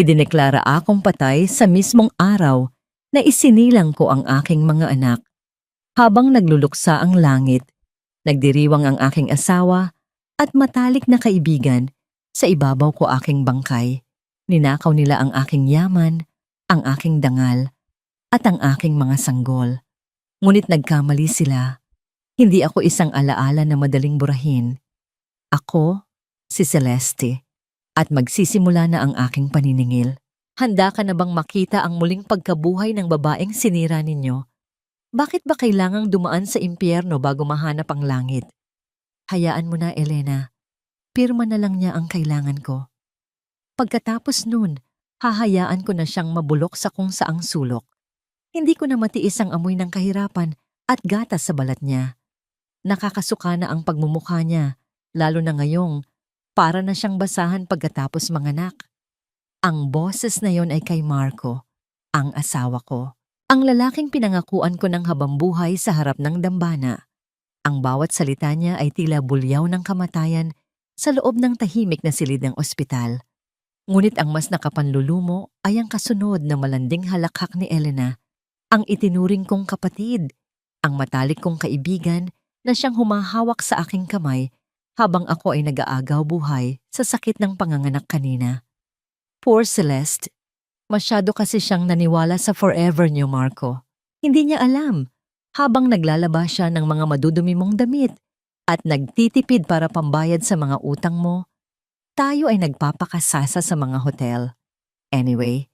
Idineklara akong patay sa mismong araw na isinilang ko ang aking mga anak. Habang nagluluksa ang langit, nagdiriwang ang aking asawa at matalik na kaibigan, sa ibabaw ko aking bangkay. Ninakaw nila ang aking yaman, ang aking dangal, at ang aking mga sanggol. Ngunit nagkamali sila. Hindi ako isang alaala na madaling burahin. Ako, si Celeste, at magsisimula na ang aking paniningil. Handa ka na bang makita ang muling pagkabuhay ng babaeng sinira ninyo? Bakit ba kailangang dumaan sa impyerno bago mahanap ang langit? Hayaan mo na, Elena. Pirma na lang niya ang kailangan ko. Pagkatapos nun, hahayaan ko na siyang mabulok sa kung saang sulok. Hindi ko na matiis ang amoy ng kahirapan at gatas sa balat niya. Nakakasuka na ang pagmumukha niya, lalo na ngayong para na siyang basahan pagkatapos manganak. Ang boses na yon ay kay Marco, ang asawa ko. Ang lalaking pinangakuan ko ng habambuhay sa harap ng dambana. Ang bawat salita niya ay tila bulyaw ng kamatayan sa loob ng tahimik na silid ng ospital. Ngunit ang mas nakapanlulumo ay ang kasunod na malanding halakhak ni Elena, ang itinuring kong kapatid, ang matalik kong kaibigan na siyang humahawak sa aking kamay habang ako ay nag-aagaw buhay sa sakit ng panganganak kanina. Poor Celeste, masyado kasi siyang naniwala sa forever niyo, Marco. Hindi niya alam, habang naglalaba siya ng mga madudumi mong damit at nagtitipid para pambayad sa mga utang mo, tayo ay nagpapakasasa sa mga hotel. Anyway,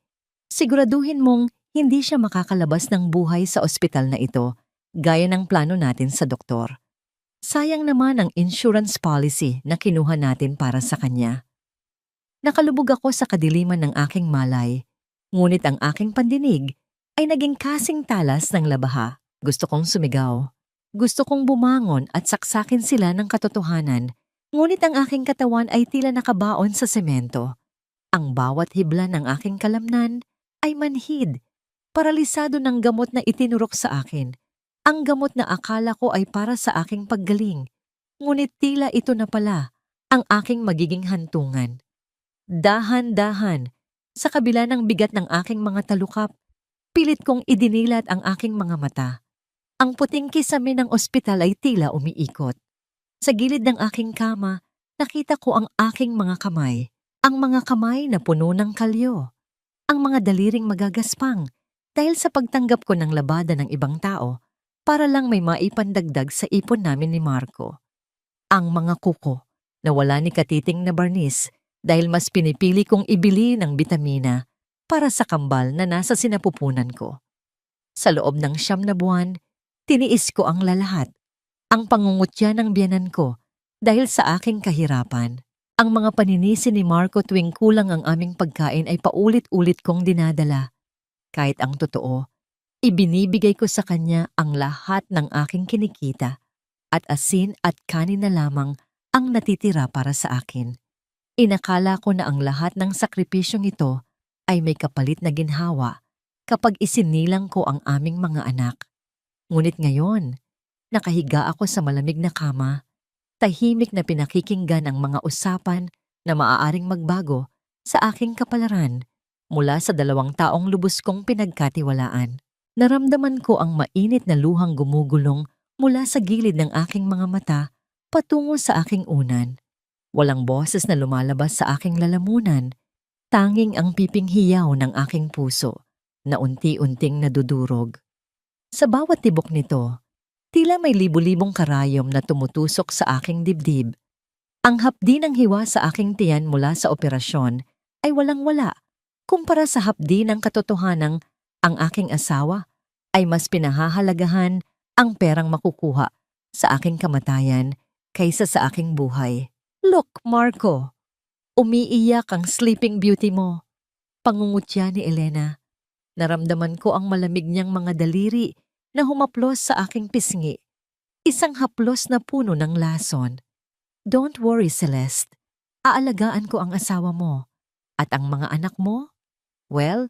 siguraduhin mong hindi siya makakalabas ng buhay sa ospital na ito gaya ng plano natin sa doktor. Sayang naman ang insurance policy na kinuha natin para sa kanya. Nakalubog ako sa kadiliman ng aking malay, ngunit ang aking pandinig ay naging kasing talas ng labaha. Gusto kong sumigaw. Gusto kong bumangon at saksakin sila ng katotohanan, ngunit ang aking katawan ay tila nakabaon sa semento. Ang bawat hibla ng aking kalamnan ay manhid, paralisado ng gamot na itinurok sa akin. Ang gamot na akala ko ay para sa aking paggaling, ngunit tila ito na pala ang aking magiging hantungan. Dahan-dahan, sa kabila ng bigat ng aking mga talukap, pilit kong idinilat ang aking mga mata. Ang puting kisame ng ospital ay tila umiikot. Sa gilid ng aking kama, nakita ko ang aking mga kamay. Ang mga kamay na puno ng kalyo. Ang mga daliring magagaspang dahil sa pagtanggap ko ng labada ng ibang tao para lang may maipandagdag sa ipon namin ni Marco. Ang mga kuko na wala ni katiting na barnis dahil mas pinipili kong ibili ng bitamina para sa kambal na nasa sinapupunan ko. Sa loob ng 9 na buwan, tiniis ko ang lalahat, ang pangungutya ng biyanan ko dahil sa aking kahirapan. Ang mga paninisi ni Marco tuwing kulang ang aming pagkain ay paulit-ulit kong dinadala. Kahit ang totoo, ibinibigay ko sa kanya ang lahat ng aking kinikita at asin at kanin na lamang ang natitira para sa akin. Inakala ko na ang lahat ng sakripisyong ito ay may kapalit na ginhawa kapag isinilang ko ang aming mga anak. Ngunit ngayon, nakahiga ako sa malamig na kama, tahimik na pinakikinggan ang mga usapan na maaaring magbago sa aking kapalaran mula sa 2 taong lubos kong pinagkatiwalaan. Naramdaman ko ang mainit na luhang gumugulong mula sa gilid ng aking mga mata patungo sa aking unan. Walang boses na lumalabas sa aking lalamunan, tanging ang piping hiyaw ng aking puso na unti-unting nadudurog. Sa bawat tibok nito, tila may libu-libong karayom na tumutusok sa aking dibdib. Ang hapdi ng hiwa sa aking tiyan mula sa operasyon ay walang-wala kumpara sa hapdi ng katotohanang ang aking asawa ay mas pinahahalagahan ang perang makukuha sa aking kamatayan kaysa sa aking buhay. Look, Marco, umiiyak ang sleeping beauty mo. Pangungutya ni Elena. Naramdaman ko ang malamig niyang mga daliri na humaplos sa aking pisngi. Isang haplos na puno ng lason. Don't worry, Celeste. Aalagaan ko ang asawa mo. At ang mga anak mo? Well,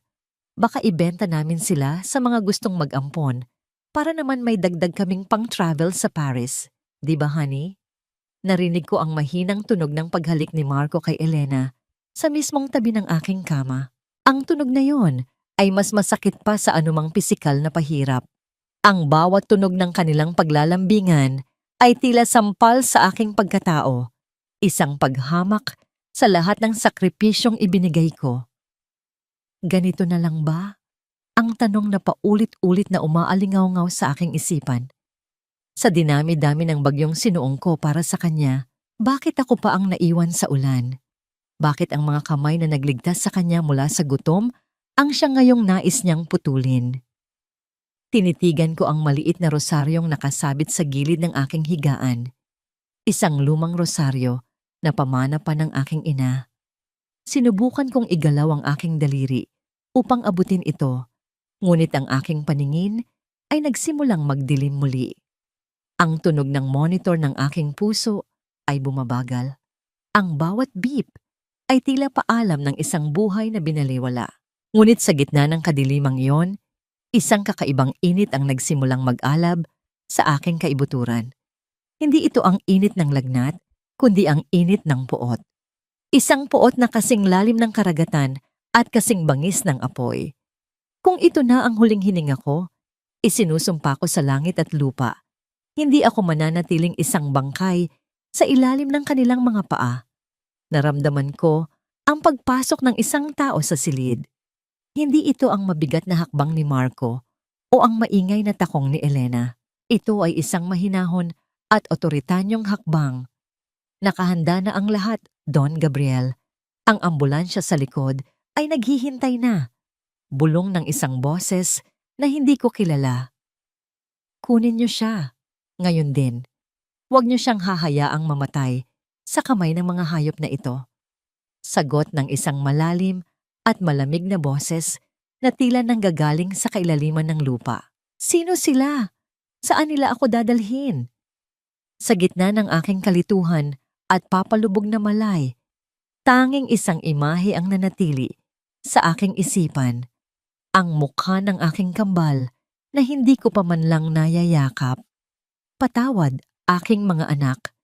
baka ibenta namin sila sa mga gustong mag-ampon para naman may dagdag kaming pang-travel sa Paris. Di ba, honey? Narinig ko ang mahinang tunog ng paghalik ni Marco kay Elena sa mismong tabi ng aking kama. Ang tunog na yon ay mas masakit pa sa anumang pisikal na pahirap. Ang bawat tunog ng kanilang paglalambingan ay tila sampal sa aking pagkatao, isang paghamak sa lahat ng sakripisyong ibinigay ko. Ganito na lang ba? Ang tanong na paulit-ulit na umaalingaw-ngaw sa aking isipan. Sa dinami-dami ng bagyong sinuong ko para sa kanya, bakit ako pa ang naiwan sa ulan? Bakit ang mga kamay na nagligtas sa kanya mula sa gutom ang siya ngayong nais niyang putulin? Tinitigan ko ang maliit na rosaryong nakasabit sa gilid ng aking higaan. Isang lumang rosaryo na pamana pa ng aking ina. Sinubukan kong igalaw ang aking daliri upang abutin ito, ngunit ang aking paningin ay nagsimulang magdilim muli. Ang tunog ng monitor ng aking puso ay bumabagal. Ang bawat beep ay tila paalam ng isang buhay na binaliwala. Ngunit sa gitna ng kadilimang iyon, isang kakaibang init ang nagsimulang mag-alab sa aking kaibuturan. Hindi ito ang init ng lagnat, kundi ang init ng puot. Isang puot na kasing lalim ng karagatan at kasing bangis ng apoy. Kung ito na ang huling hininga ko, isinusumpa ko sa langit at lupa. Hindi ako mananatiling isang bangkay sa ilalim ng kanilang mga paa. Naramdaman ko ang pagpasok ng isang tao sa silid. Hindi ito ang mabigat na hakbang ni Marco o ang maingay na takong ni Elena. Ito ay isang mahinahon at otoritanyong hakbang. Nakahanda na ang lahat, Don Gabriel. Ang ambulansya sa likod ay naghihintay na. Bulong ng isang boses na hindi ko kilala. Kunin niyo siya. Ngayon din. Huwag niyo siyang hahayaang mamatay sa kamay ng mga hayop na ito. Sagot ng isang malalim at malamig na boses na tila nanggagaling sa kailaliman ng lupa. Sino sila? Saan nila ako dadalhin? Sa gitna ng aking kalituhan at papalubog na malay, tanging isang imahe ang nanatili sa aking isipan. Ang mukha ng aking kambal na hindi ko pa man lang nayayakap. Patawad, aking mga anak.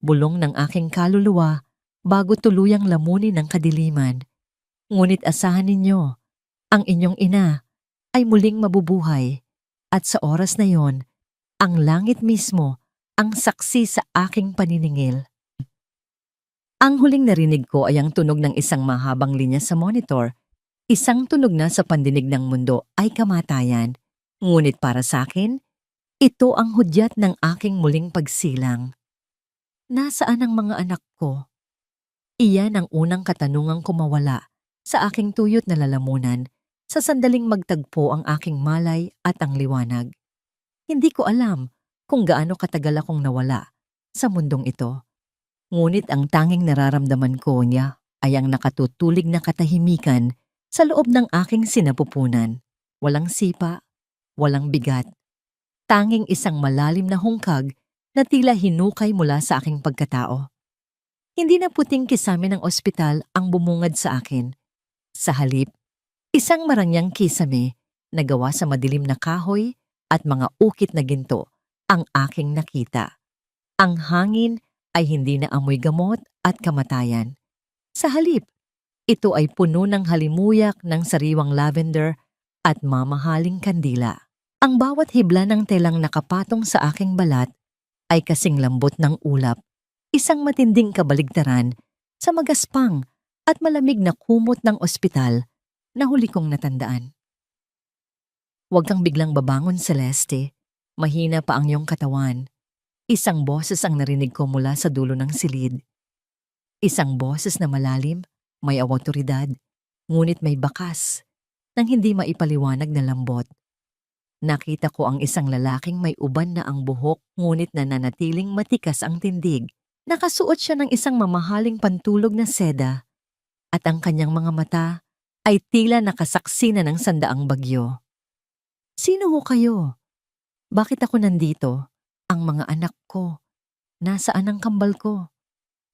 Bulong ng aking kaluluwa bago tuluyang lamunin ng kadiliman. Ngunit asahan ninyo, ang inyong ina ay muling mabubuhay at sa oras na yon, ang langit mismo ang saksi sa aking paniningil. Ang huling narinig ko ay ang tunog ng isang mahabang linya sa monitor. Isang tunog na sa pandinig ng mundo ay kamatayan. Ngunit para sa akin, ito ang hudyat ng aking muling pagsilang. Nasaan ang mga anak ko? Iyan ang unang katanungang kumawala sa aking tuyot na lalamunan sa sandaling magtagpo ang aking malay at ang liwanag. Hindi ko alam kung gaano katagal akong nawala sa mundong ito. Ngunit ang tanging nararamdaman ko niya ay ang nakatutulig na katahimikan sa loob ng aking sinapupunan. Walang sipa, walang bigat. Tanging isang malalim na hungkag na tila hinukay mula sa aking pagkatao. Hindi na puting kisame ng ospital ang bumungad sa akin. Sa halip, isang marangyang kisame na gawa sa madilim na kahoy at mga ukit na ginto ang aking nakita. Ang hangin ay hindi na amoy gamot at kamatayan. Sa halip, ito ay puno ng halimuyak ng sariwang lavender at mamahaling kandila. Ang bawat hibla ng telang nakapatong sa aking balat ay kasing lambot ng ulap, isang matinding kabaligtaran sa magaspang at malamig na kumot ng ospital na huli kong natandaan. Huwag kang biglang babangon, Celeste. Mahina pa ang iyong katawan. Isang boses ang narinig ko mula sa dulo ng silid. Isang boses na malalim, may awtoridad, ngunit may bakas, nang hindi maipaliwanag na lambot. Nakita ko ang isang lalaking may uban na ang buhok ngunit nananatiling matikas ang tindig. Nakasuot siya ng isang mamahaling pantulog na seda at ang kanyang mga mata ay tila nakasaksi na ng sandaang bagyo. Sino ho kayo? Bakit ako nandito? Ang mga anak ko. Nasaan ang kambal ko?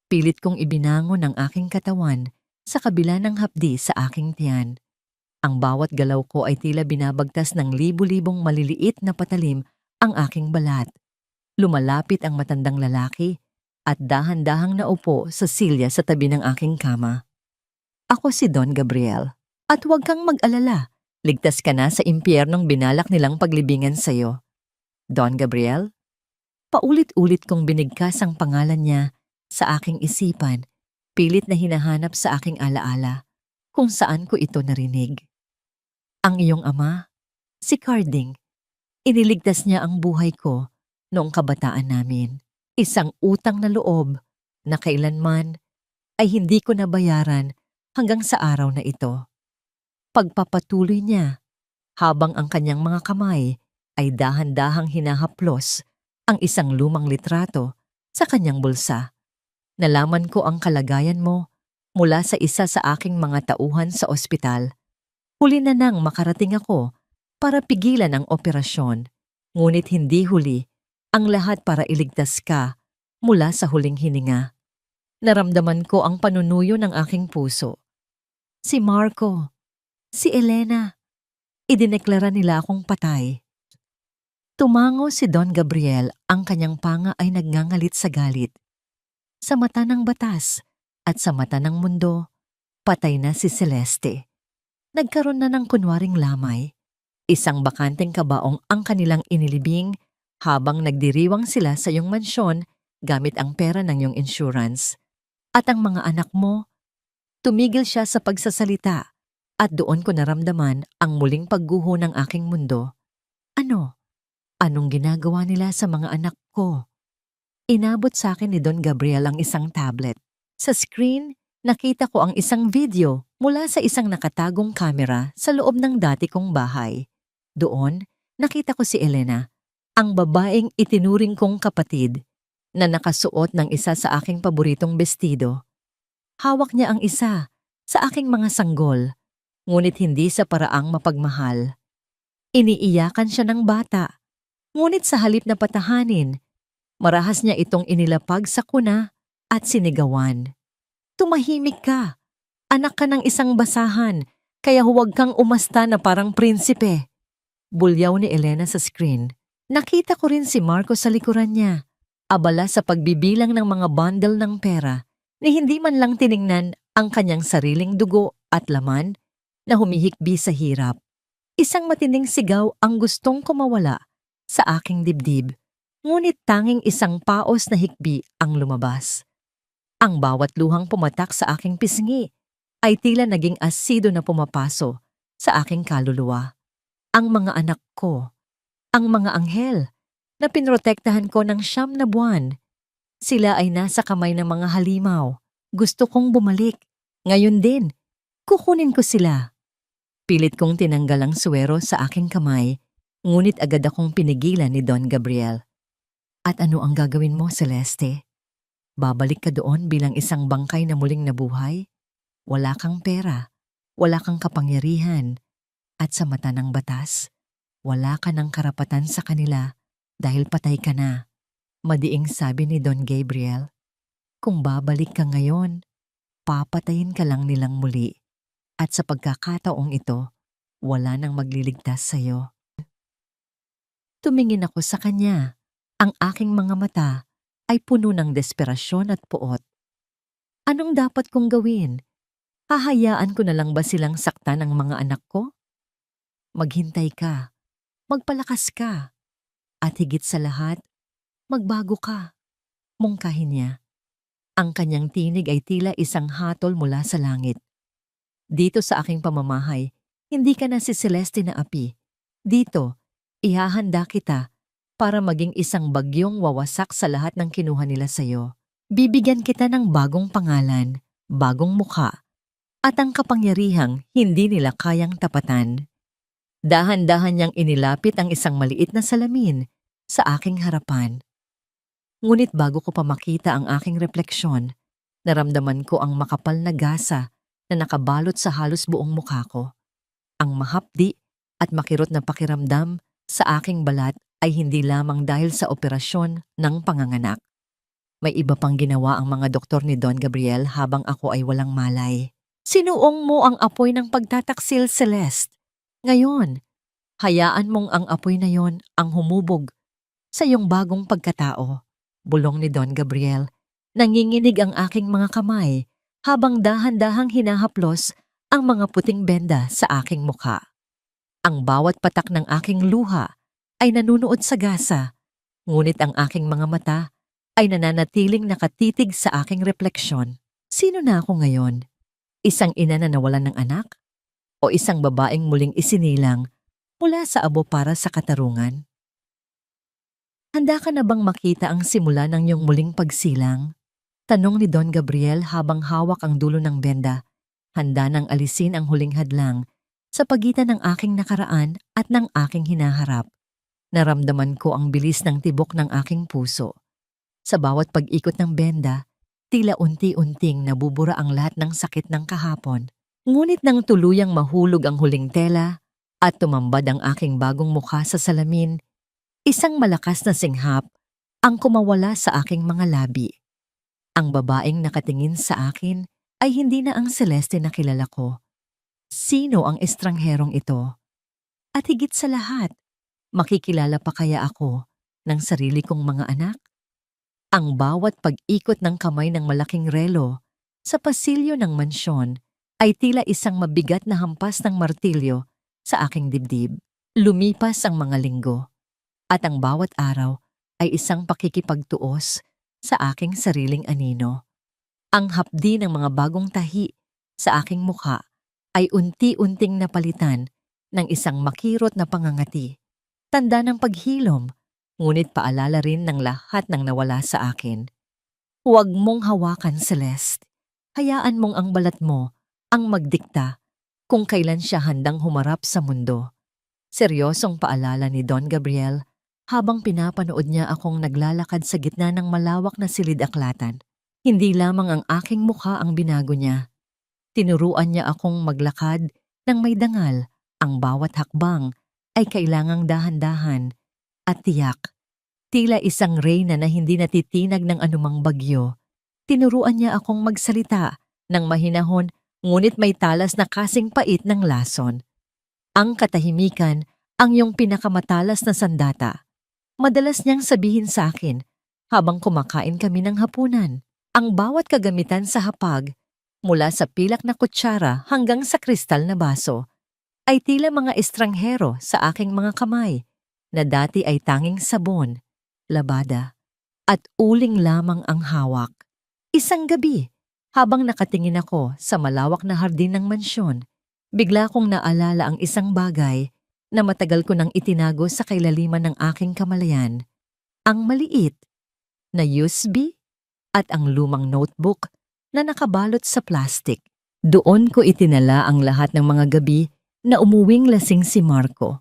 Pilit kong ibinangon ang aking katawan sa kabila ng hapdi sa aking tiyan. Ang bawat galaw ko ay tila binabagtas ng libu-libong maliliit na patalim ang aking balat. Lumalapit ang matandang lalaki at dahan-dahang naupo sa silya sa tabi ng aking kama. Ako si Don Gabriel. At huwag kang mag-alala, ligtas ka na sa impyernong binalak nilang paglibingan sa'yo. Don Gabriel? Paulit-ulit kong binigkas ang pangalan niya sa aking isipan, pilit na hinahanap sa aking alaala kung saan ko ito narinig. Ang iyong ama, si Carding, iniligtas niya ang buhay ko noong kabataan namin. Isang utang na loob na kailanman ay hindi ko nabayaran hanggang sa araw na ito. Pagpapatuloy niya habang ang kanyang mga kamay ay dahan-dahang hinahaplos ang isang lumang litrato sa kanyang bulsa. Nalaman ko ang kalagayan mo mula sa isa sa aking mga tauhan sa ospital. Huli na nang makarating ako para pigilan ang operasyon, ngunit hindi huli ang lahat para iligtas ka mula sa huling hininga. Naramdaman ko ang panunuyo ng aking puso. Si Marco, si Elena, idineklara nila akong patay. Tumango si Don Gabriel, ang kanyang panga ay nagngangalit sa galit. Sa mata ng batas at sa mata ng mundo, patay na si Celeste. Nagkaroon na ng kunwaring lamay. Isang bakanteng kabaong ang kanilang inilibing habang nagdiriwang sila sa iyong mansyon gamit ang pera ng iyong insurance. At ang mga anak mo, tumigil siya sa pagsasalita at doon ko naramdaman ang muling pagguho ng aking mundo. Ano? Anong ginagawa nila sa mga anak ko? Inabot sa akin ni Don Gabriel ang isang tablet. Sa screen, nakita ko ang isang video mula sa isang nakatagong kamera sa loob ng dati kong bahay. Doon, nakita ko si Elena, ang babaeng itinuring kong kapatid, na nakasuot ng isa sa aking paboritong bestido. Hawak niya ang isa sa aking mga sanggol, ngunit hindi sa paraang mapagmahal. Iniiyakan siya ng bata, ngunit sa halip na patahanin, marahas niya itong inilapag sa kuna at sinigawan. Tumahimik ka. Anak ka ng isang basahan, kaya huwag kang umasta na parang prinsipe. Bulyaw ni Elena sa screen. Nakita ko rin si Marco sa likuran niya, abala sa pagbibilang ng mga bundle ng pera ni hindi man lang tiningnan ang kanyang sariling dugo at laman na humihikbi sa hirap. Isang matinding sigaw ang gustong kumawala sa aking dibdib, ngunit tanging isang paos na hikbi ang lumabas. Ang bawat luhang pumatak sa aking pisngi ay tila naging asido na pumapaso sa aking kaluluwa. Ang mga anak ko, ang mga anghel na pinrotektahan ko ng 9 na buwan, sila ay nasa kamay ng mga halimaw. Gusto kong bumalik. Ngayon din, kukunin ko sila. Pilit kong tinanggal ang suwero sa aking kamay, ngunit agad akong pinigilan ni Don Gabriel. At ano ang gagawin mo, Celeste? Babalik ka doon bilang isang bangkay na muling nabuhay? Wala kang pera, wala kang kapangyarihan, at sa mata ng batas, wala ka ng karapatan sa kanila dahil patay ka na. Madiing sabi ni Don Gabriel, kung babalik ka ngayon, papatayin ka lang nilang muli. At sa pagkakataong ito, wala nang magliligtas sa'yo. Tumingin ako sa kanya. Ang aking mga mata ay puno ng desperasyon at puot. Anong dapat kong gawin? Hahayaan ko na lang ba silang saktan ng mga anak ko? Maghintay ka, magpalakas ka, at higit sa lahat, magbago ka. Mungkahin niya. Ang kanyang tinig ay tila isang hatol mula sa langit. Dito sa aking pamamahay, hindi ka na si Celeste na api. Dito, ihahanda kita para maging isang bagyong wawasak sa lahat ng kinuha nila sa'yo. Bibigyan kita ng bagong pangalan, bagong mukha, at ang kapangyarihang hindi nila kayang tapatan. Dahan-dahan niyang inilapit ang isang maliit na salamin sa aking harapan. Ngunit bago ko pa makita ang aking refleksyon, naramdaman ko ang makapal na gasa na nakabalot sa halos buong mukha ko. Ang mahapdi at makirot na pakiramdam sa aking balat ay hindi lamang dahil sa operasyon ng panganganak. May iba pang ginawa ang mga doktor ni Don Gabriel habang ako ay walang malay. Sinuong mo ang apoy ng pagtataksil, Celeste. Ngayon, hayaan mong ang apoy na yon ang humubog sa iyong bagong pagkatao. Bulong ni Don Gabriel. Nanginginig ang aking mga kamay habang dahan-dahang hinahaplos ang mga puting benda sa aking mukha. Ang bawat patak ng aking luha ay nanunuot sa gasa, ngunit ang aking mga mata ay nananatiling nakatitig sa aking refleksyon. Sino na ako ngayon? Isang ina na nawalan ng anak? O isang babaeng muling isinilang mula sa abo para sa katarungan? Handa ka na bang makita ang simula ng iyong muling pagsilang? Tanong ni Don Gabriel habang hawak ang dulo ng benda, handa nang alisin ang huling hadlang sa pagitan ng aking nakaraan at ng aking hinaharap. Naramdaman ko ang bilis ng tibok ng aking puso. Sa bawat pag-ikot ng benda, tila unti-unting nabubura ang lahat ng sakit ng kahapon. Ngunit nang tuluyang mahulog ang huling tela at tumambad ang aking bagong mukha sa salamin, isang malakas na singhap ang kumawala sa aking mga labi. Ang babaeng nakatingin sa akin ay hindi na ang Celeste na kilala ko. Sino ang estrangherong ito? At higit sa lahat, makikilala pa kaya ako ng sarili kong mga anak? Ang bawat pag-ikot ng kamay ng malaking relo sa pasilyo ng mansyon ay tila isang mabigat na hampas ng martilyo sa aking dibdib. Lumipas ang mga linggo, at ang bawat araw ay isang pakikipagtuos sa aking sariling anino. Ang hapdi ng mga bagong tahi sa aking mukha ay unti-unting napalitan ng isang makirot na pangangati. Tanda ng paghilom, ngunit paalala rin ng lahat ng nawala sa akin. Huwag mong hawakan, Celeste. Hayaan mong ang balat mo ang magdikta kung kailan siya handang humarap sa mundo. Seryosong paalala ni Don Gabriel habang pinapanood niya akong naglalakad sa gitna ng malawak na silid-aklatan. Hindi lamang ang aking mukha ang binago niya. Tinuruan niya akong maglakad ng may dangal. Ang bawat hakbang ay kailangang dahan-dahan at tiyak. Tila isang reyna na hindi natitinag ng anumang bagyo. Tinuruan niya akong magsalita ng mahinahon ngunit may talas na kasing pait ng lason. Ang katahimikan ang iyong pinakamatalas na sandata. Madalas niyang sabihin sa akin habang kumakain kami ng hapunan. Ang bawat kagamitan sa hapag, mula sa pilak na kutsara hanggang sa kristal na baso, ay tila mga estranghero sa aking mga kamay na dati ay tanging sabon, labada, at uling lamang ang hawak. Isang gabi, habang nakatingin ako sa malawak na hardin ng mansyon, bigla kong naalala ang isang bagay na matagal ko nang itinago sa kailaliman ng aking kamalayan. Ang maliit na USB at ang lumang notebook na nakabalot sa plastik. Doon ko itinala ang lahat ng mga gabi na umuwing lasing si Marco.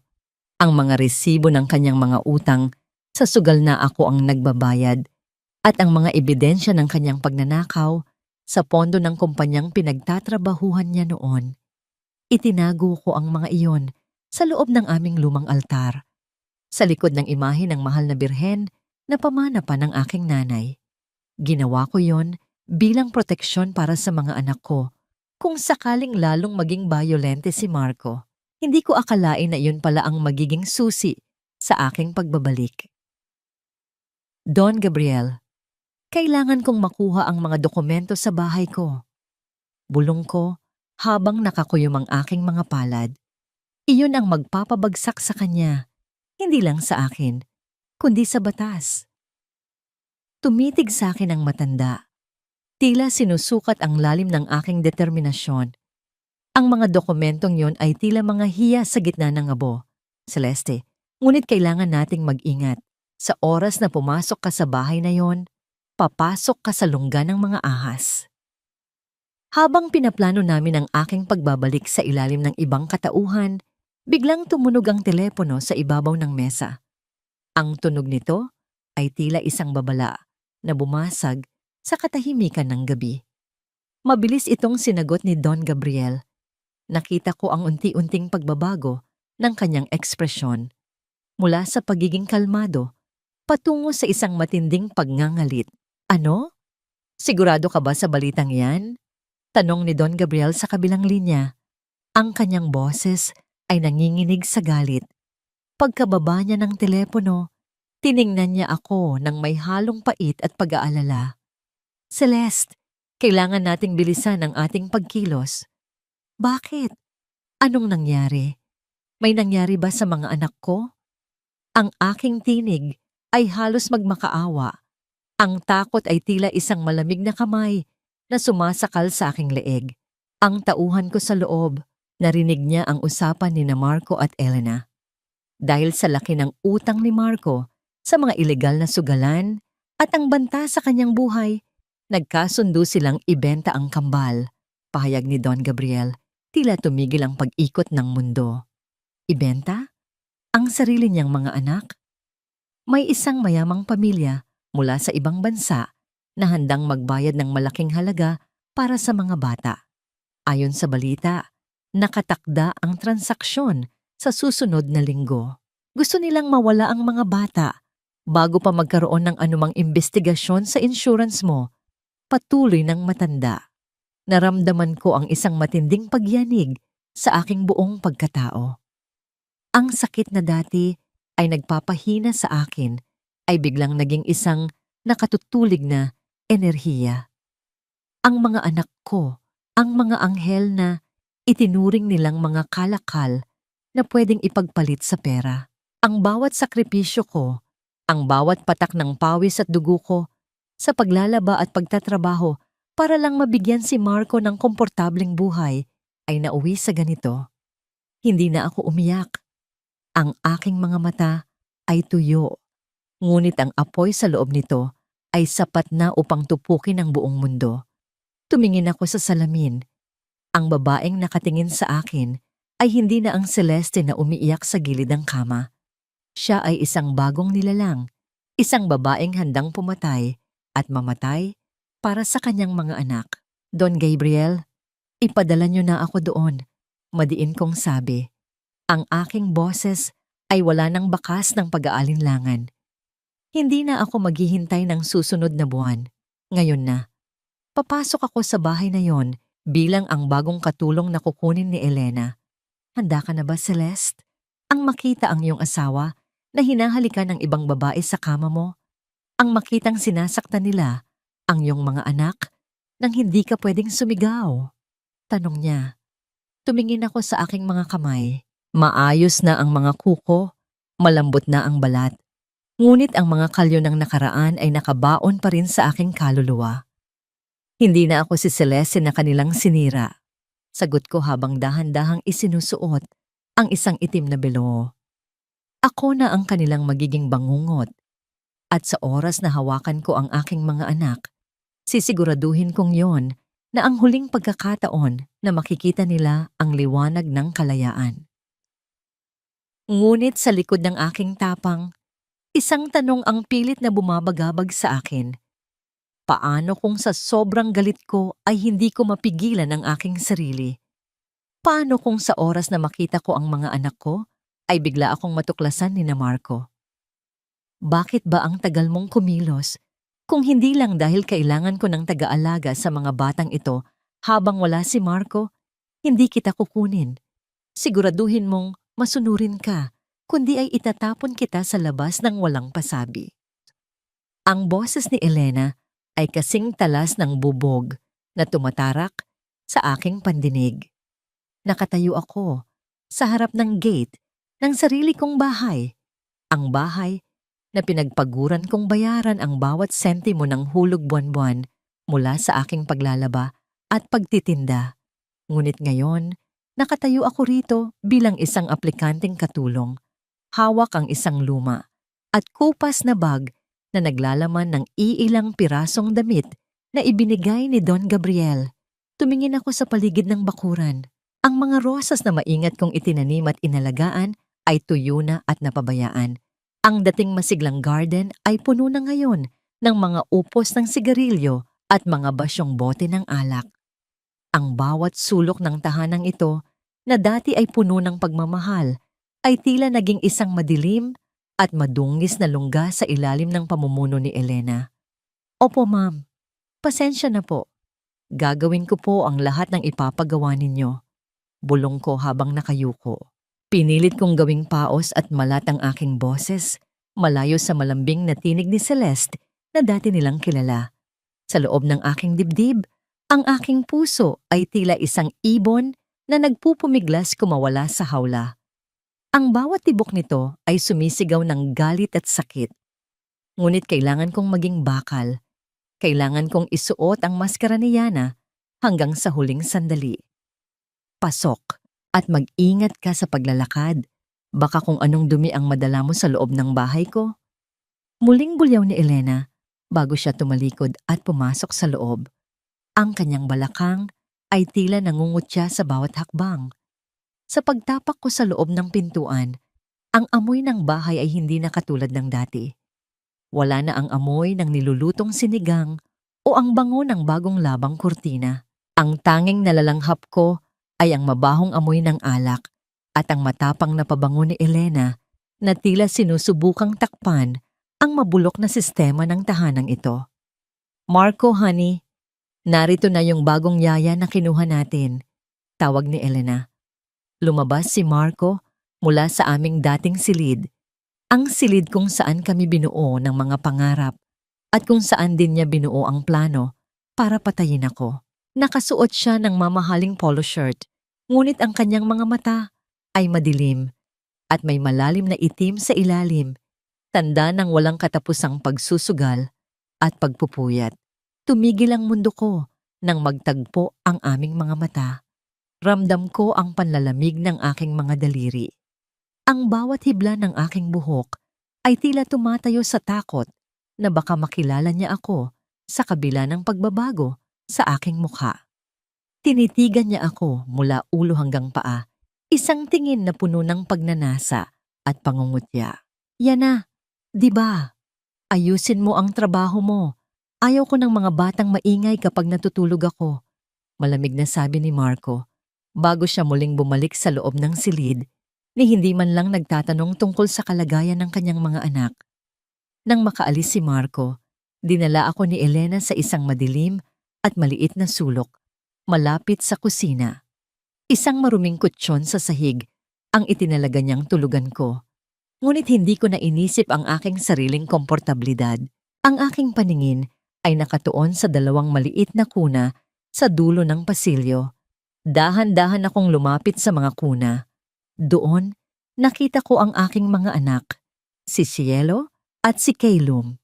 Ang mga resibo ng kanyang mga utang sa sugal na ako ang nagbabayad at ang mga ebidensya ng kanyang pagnanakaw sa pondo ng kumpanyang pinagtatrabahuhan niya noon. Itinago ko ang mga iyon sa loob ng aming lumang altar, sa likod ng imahe ng mahal na birhen na pamana pa ng aking nanay. Ginawa ko yon bilang proteksyon para sa mga anak ko kung sakaling lalong maging bayolente si Marco. Hindi ko akalain na yun pala ang magiging susi sa aking pagbabalik. Don Gabriel, kailangan kong makuha ang mga dokumento sa bahay ko. Bulong ko habang nakakuyom ang aking mga palad. Iyon ang magpapabagsak sa kanya, hindi lang sa akin, kundi sa batas. Tumitig sa akin ang matanda. Tila sinusukat ang lalim ng aking determinasyon. Ang mga dokumentong yon ay tila mga hiya sa gitna ng abo. Celeste, ngunit kailangan nating mag-ingat. Sa oras na pumasok ka sa bahay na yon, papasok ka sa lungga ng mga ahas. Habang pinaplano namin ang aking pagbabalik sa ilalim ng ibang katauhan, biglang tumunog ang telepono sa ibabaw ng mesa. Ang tunog nito ay tila isang babala na bumasag sa katahimikan ng gabi. Mabilis itong sinagot ni Don Gabriel. Nakita ko ang unti-unting pagbabago ng kanyang ekspresyon mula sa pagiging kalmado patungo sa isang matinding pagngangalit. Ano? Sigurado ka ba sa balitang yan? Tanong ni Don Gabriel sa kabilang linya. Ang kanyang boses ay nanginginig sa galit. Pagkababa niya ng telepono, tiningnan niya ako ng may halong pait at pag-aalala. Celeste, kailangan nating bilisan ang ating pagkilos. Bakit? Anong nangyari? May nangyari ba sa mga anak ko? Ang aking tinig ay halos magmakaawa. Ang takot ay tila isang malamig na kamay na sumasakal sa aking leeg. Ang tauhan ko sa loob, narinig niya ang usapan ni na Marco at Elena. Dahil sa laki ng utang ni Marco sa mga ilegal na sugalan at ang banta sa kanyang buhay, nagkasundo silang ibenta ang kambal. Pahayag ni Don Gabriel, tila tumigil ang pag-ikot ng mundo. Ibenta? Ang sarili niyang mga anak? May isang mayamang pamilya mula sa ibang bansa na handang magbayad ng malaking halaga para sa mga bata. Ayon sa balita, nakatakda ang transaksyon sa susunod na linggo. Gusto nilang mawala ang mga bata bago pa magkaroon ng anumang investigasyon sa insurance mo. Patuloy ng matanda. Naramdaman ko ang isang matinding pagyanig sa aking buong pagkatao. Ang sakit na dati ay nagpapahina sa akin ay biglang naging isang nakatutulig na enerhiya. Ang mga anak ko, ang mga anghel na itinuring nilang mga kalakal na pwedeng ipagpalit sa pera. Ang bawat sakripisyo ko, ang bawat patak ng pawis at dugo ko sa paglalaba at pagtatrabaho para lang mabigyan si Marco ng komportableng buhay ay nauwi sa ganito. Hindi na ako umiyak. Ang aking mga mata ay tuyo, ngunit ang apoy sa loob nito ay sapat na upang tupukin ang buong mundo. Tumingin ako sa salamin. Ang babaeng nakatingin sa akin ay hindi na ang Celeste na umiiyak sa gilid ng kama. Siya ay isang bagong nilalang, isang babaeng handang pumatay at mamatay para sa kanyang mga anak. Don Gabriel, ipadala niyo na ako doon, madiin kong sabi. Ang aking boses ay wala ng bakas ng pag-aalinlangan. Hindi na ako maghihintay ng susunod na buwan. Ngayon na. Papasok ako sa bahay na yon bilang ang bagong katulong na kukunin ni Elena. Handa ka na ba, Celeste? Ang makita ang iyong asawa na hinahalikan ng ibang babae sa kama mo. Ang makitang sinasaktan nila ang iyong mga anak nang hindi ka pwedeng sumigaw. Tanong niya. Tumingin ako sa aking mga kamay. Maayos na ang mga kuko, malambot na ang balat. Ngunit ang mga kalyo ng nakaraan ay nakabaon pa rin sa aking kaluluwa. Hindi na ako si Celeste na kanilang sinira. Sagot ko habang dahan-dahang isinusuot ang isang itim na belo. Ako na ang kanilang magiging bangungot. At sa oras na hawakan ko ang aking mga anak, sisiguraduhin kong yon na ang huling pagkakataon na makikita nila ang liwanag ng kalayaan. Ngunit sa likod ng aking tapang, isang tanong ang pilit na bumabagabag sa akin. Paano kung sa sobrang galit ko ay hindi ko mapigilan ang aking sarili? Paano kung sa oras na makita ko ang mga anak ko, ay bigla akong matuklasan ni na Marco? Bakit ba ang tagal mong kumilos? Kung hindi lang dahil kailangan ko ng taga-alaga sa mga batang ito habang wala si Marco, hindi kita kukunin. Siguraduhin mong masunurin ka, kundi ay itatapon kita sa labas ng walang pasabi. Ang boses ni Elena ay kasing talas ng bubog na tumatarak sa aking pandinig. Nakatayo ako sa harap ng gate ng sarili kong bahay. Ang bahay na pinagpaguran kong bayaran ang bawat sentimo ng hulog buwan-buwan mula sa aking paglalaba at pagtitinda. Ngunit ngayon, nakatayo ako rito bilang isang aplikanteng katulong. Hawak ang isang luma at kupas na bag na naglalaman ng iilang pirasong damit na ibinigay ni Don Gabriel. Tumingin ako sa paligid ng bakuran. Ang mga rosas na maingat kong itinanim at inalagaan ay tuyo na at napabayaan. Ang dating masiglang garden ay puno na ngayon ng mga upos ng sigarilyo at mga basyong bote ng alak. Ang bawat sulok ng tahanang ito na dati ay puno ng pagmamahal ay tila naging isang madilim at madungis na lungga sa ilalim ng pamumuno ni Elena. Opo ma'am, pasensya na po. Gagawin ko po ang lahat ng ipapagawa ninyo. Bulong ko habang nakayuko. Pinilit kong gawing paos at malat ang aking boses, malayo sa malambing na tinig ni Celeste na dati nilang kilala. Sa loob ng aking dibdib, ang aking puso ay tila isang ibon na nagpupumiglas kumawala sa hawla. Ang bawat tibok nito ay sumisigaw ng galit at sakit. Ngunit kailangan kong maging bakal. Kailangan kong isuot ang maskara ni Yana hanggang sa huling sandali. Pasok at mag-ingat ka sa paglalakad. Baka kung anong dumi ang madala mo sa loob ng bahay ko. Muling bulyaw ni Elena bago siya tumalikod at pumasok sa loob. Ang kanyang balakang ay tila nangungutya sa bawat hakbang. Sa pagtapak ko sa loob ng pintuan, ang amoy ng bahay ay hindi na katulad ng dati. Wala na ang amoy ng nilulutong sinigang o ang bango ng bagong labang kurtina. Ang tanging nalalanghap ko ay ang mabahong amoy ng alak at ang matapang na pabango ni Elena na tila sinusubukang takpan ang mabulok na sistema ng tahanang ito. Marco, honey, narito na yung bagong yaya na kinuha natin, tawag ni Elena. Lumabas si Marco mula sa aming dating silid, ang silid kung saan kami binuo ng mga pangarap at kung saan din niya binuo ang plano para patayin ako. Nakasuot siya ng mamahaling polo shirt, ngunit ang kanyang mga mata ay madilim at may malalim na itim sa ilalim, tanda ng walang katapusang pagsusugal at pagpupuyat. Tumigil ang mundo ko nang magtagpo ang aming mga mata. Ramdam ko ang panlalamig ng aking mga daliri. Ang bawat hibla ng aking buhok ay tila tumatayo sa takot na baka makilala niya ako sa kabila ng pagbabago sa aking mukha. Tinitigan niya ako mula ulo hanggang paa, isang tingin na puno ng pagnanasa at pangungutya. Yana, di ba? Ayusin mo ang trabaho mo. Ayaw ko ng mga batang maingay kapag natutulog ako. Malamig na sabi ni Marco bago siya muling bumalik sa loob ng silid ni hindi man lang nagtatanong tungkol sa kalagayan ng kanyang mga anak. Nang makaalis si Marco, dinala ako ni Elena sa isang madilim at maliit na sulok, malapit sa kusina. Isang maruming kutsyon sa sahig ang itinalaga niyang tulugan ko. Ngunit hindi ko na inisip ang aking sariling komportablidad. Ang aking paningin ay nakatuon sa dalawang maliit na kuna sa dulo ng pasilyo. Dahan-dahan akong lumapit sa mga kuna. Doon, nakita ko ang aking mga anak, si Cielo at si Kaylum.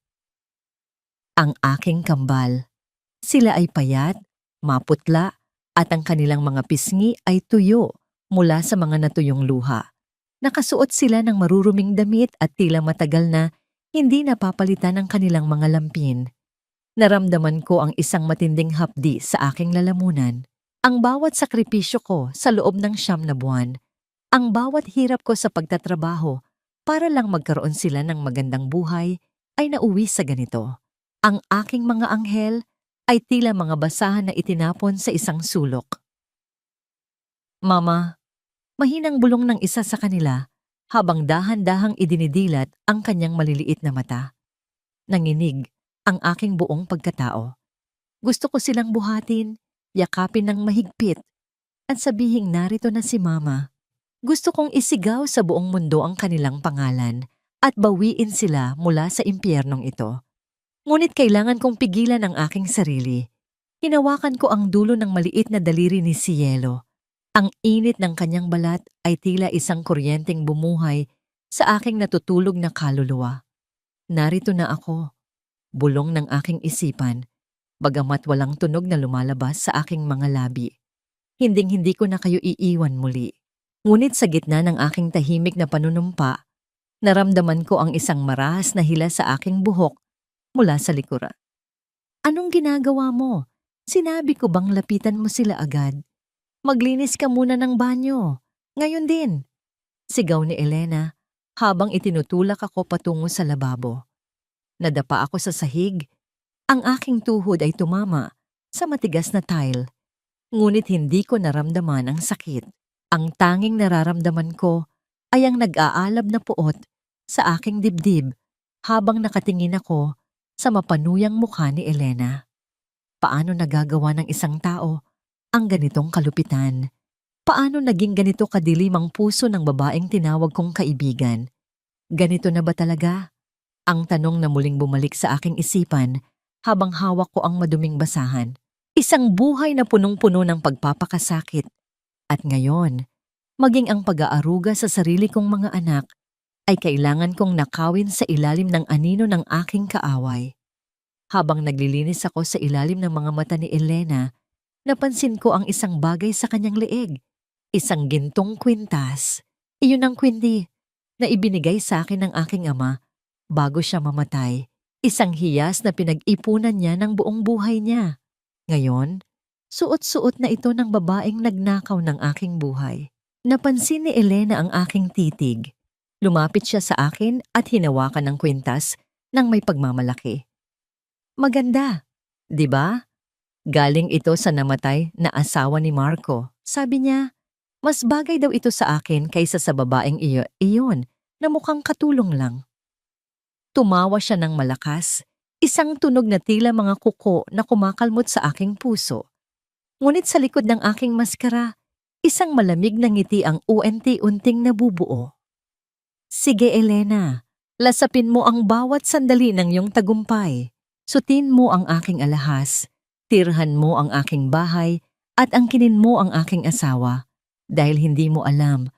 Ang aking kambal. Sila ay payat, maputla, at ang kanilang mga pisngi ay tuyo mula sa mga natuyong luha. Nakasuot sila ng maruruming damit at tila matagal na hindi napapalitan ang kanilang mga lampin. Naramdaman ko ang isang matinding hapdi sa aking lalamunan. Ang bawat sakripisyo ko sa loob ng 9 na buwan, ang bawat hirap ko sa pagtatrabaho para lang magkaroon sila ng magandang buhay ay nauwi sa ganito. Ang aking mga anghel ay tila mga basahan na itinapon sa isang sulok. Mama, mahinang bulong ng isa sa kanila habang dahan-dahang idinidilat ang kanyang maliliit na mata. Nanginig ang aking buong pagkatao. Gusto ko silang buhatin, yakapin ng mahigpit, at sabihing narito na si Mama. Gusto kong isigaw sa buong mundo ang kanilang pangalan at bawiin sila mula sa impyernong ito. Ngunit kailangan kong pigilan ang aking sarili. Hinawakan ko ang dulo ng maliit na daliri ni Cielo. Ang init ng kanyang balat ay tila isang kuryenteng bumuhay sa aking natutulog na kaluluwa. Narito na ako, bulong ng aking isipan, bagamat walang tunog na lumalabas sa aking mga labi. Hinding-hindi ko na kayo iiwan muli. Ngunit sa gitna ng aking tahimik na panunumpa, naramdaman ko ang isang marahas na hila sa aking buhok mula sa likuran. Anong ginagawa mo? Sinabi ko bang lapitan mo sila agad? Maglinis ka muna ng banyo. Ngayon din. Sigaw ni Elena habang itinutulak ako patungo sa lababo. Nadapa ako sa sahig. Ang aking tuhod ay tumama sa matigas na tile. Ngunit hindi ko naramdaman ang sakit. Ang tanging nararamdaman ko ay ang nag-aalab na puot sa aking dibdib habang nakatingin ako sa mapanuyang mukha ni Elena. Paano nagagawa ng isang tao ang ganitong kalupitan? Paano naging ganito kadilim ang puso ng babaeng tinawag kong kaibigan? Ganito na ba talaga? Ang tanong na muling bumalik sa aking isipan habang hawak ko ang maduming basahan. Isang buhay na punong-puno ng pagpapakasakit At ngayon, maging ang pag-aaruga sa sarili kong mga anak ay kailangan kong nakawin sa ilalim ng anino ng aking kaaway. Habang naglilinis ako sa ilalim ng mga mata ni Elena, napansin ko ang isang bagay sa kanyang leeg. Isang gintong kwintas. Iyon ang kwindi na ibinigay sa akin ng aking ama bago siya mamatay. Isang hiyas na pinag-ipunan niya ng buong buhay niya. Ngayon, suot-suot na ito ng babaeng nagnakaw ng aking buhay. Napansin ni Elena ang aking titig. Lumapit siya sa akin at hinawakan ng kwintas ng may pagmamalaki. Maganda, di ba? Galing ito sa namatay na asawa ni Marco. Sabi niya, mas bagay daw ito sa akin kaysa sa babaeng iyon na mukhang katulong lang. Tumawa siya ng malakas, isang tunog na tila mga kuko na kumakalmot sa aking puso. Ngunit sa likod ng aking maskara, isang malamig na ngiti ang unti-unting nabubuo. Sige Elena, lasapin mo ang bawat sandali ng iyong tagumpay. Sutin mo ang aking alahas, tirhan mo ang aking bahay, at angkinin mo ang aking asawa. Dahil hindi mo alam,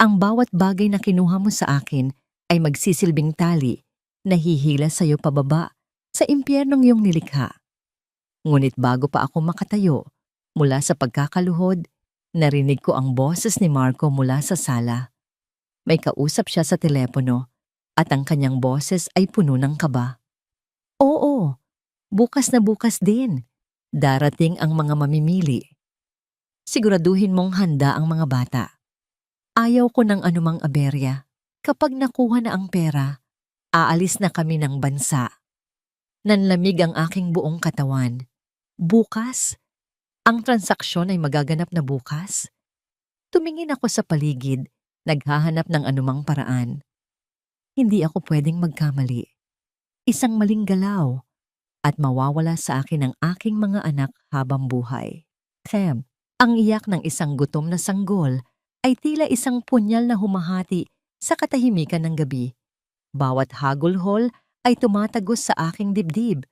ang bawat bagay na kinuha mo sa akin ay magsisilbing tali na hihila sa iyo pababa sa impyernong iyong nilikha. Ngunit bago pa ako makatayo, mula sa pagkakaluhod, narinig ko ang boses ni Marco mula sa sala. May kausap siya sa telepono at ang kanyang boses ay puno ng kaba. Oo, bukas na bukas din. Darating ang mga mamimili. Siguraduhin mong handa ang mga bata. Ayaw ko ng anumang aberya. Kapag nakuha na ang pera, aalis na kami ng bansa. Nanlamig ang aking buong katawan. Bukas? Ang transaksyon ay magaganap na bukas? Tumingin ako sa paligid, naghahanap ng anumang paraan. Hindi ako pwedeng magkamali. Isang maling galaw at mawawala sa akin ang aking mga anak habang buhay. Tem, ang iyak ng isang gutom na sanggol ay tila isang punyal na humahati sa katahimikan ng gabi. Bawat hagulhol ay tumatagos sa aking dibdib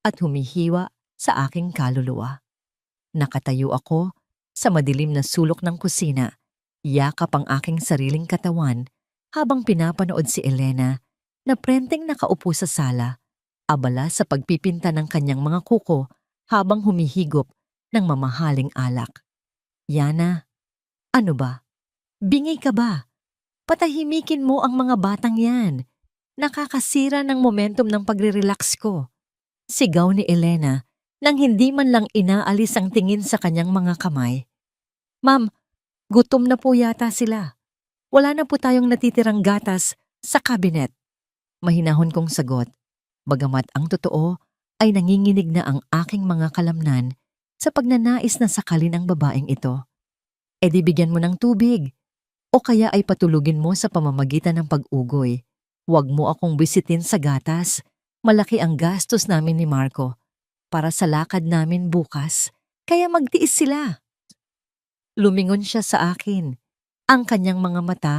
at humihiwa sa aking kaluluwa. Nakatayo ako sa madilim na sulok ng kusina, yakap ang aking sariling katawan habang pinapanood si Elena na prenteng nakaupo sa sala, abala sa pagpipinta ng kanyang mga kuko habang humihigop ng mamahaling alak. Yana, ano ba? Bingi ka ba? Patahimikin mo ang mga batang yan. Nakakasira ng momentum ng pagre-relax ko. Sigaw ni Elena nang hindi man lang inaalis ang tingin sa kanyang mga kamay. Ma'am, gutom na po yata sila. Wala na po tayong natitirang gatas sa kabinet. Mahinahon kong sagot, bagamat ang totoo ay nanginginig na ang aking mga kalamnan sa pagnanais na sakalin ang babaeng ito. E di bigyan mo ng tubig, o kaya ay patulugin mo sa pamamagitan ng pag-ugoy. Huwag mo akong bisitin sa gatas, malaki ang gastos namin ni Marco para sa lakad namin bukas, kaya magtiis sila. Lumingon siya sa akin. Ang kanyang mga mata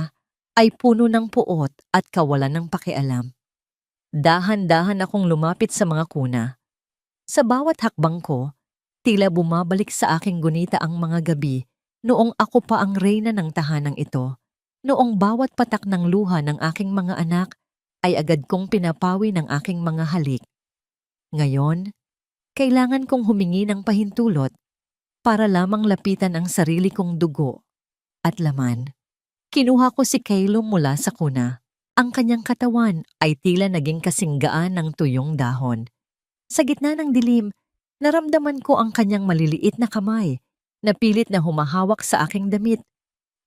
ay puno ng puot at kawalan ng pakialam. Dahan-dahan akong lumapit sa mga kuna. Sa bawat hakbang ko, tila bumabalik sa aking gunita ang mga gabi noong ako pa ang reyna ng tahanang ito. Noong bawat patak ng luha ng aking mga anak ay agad kong pinapawi ng aking mga halik. Ngayon, kailangan kong humingi ng pahintulot para lamang lapitan ang sarili kong dugo at laman. Kinuha ko si Calum mula sa kuna. Ang kanyang katawan ay tila naging kasinggaan ng tuyong dahon. Sa gitna ng dilim, naramdaman ko ang kanyang maliliit na kamay na pilit na humahawak sa aking damit.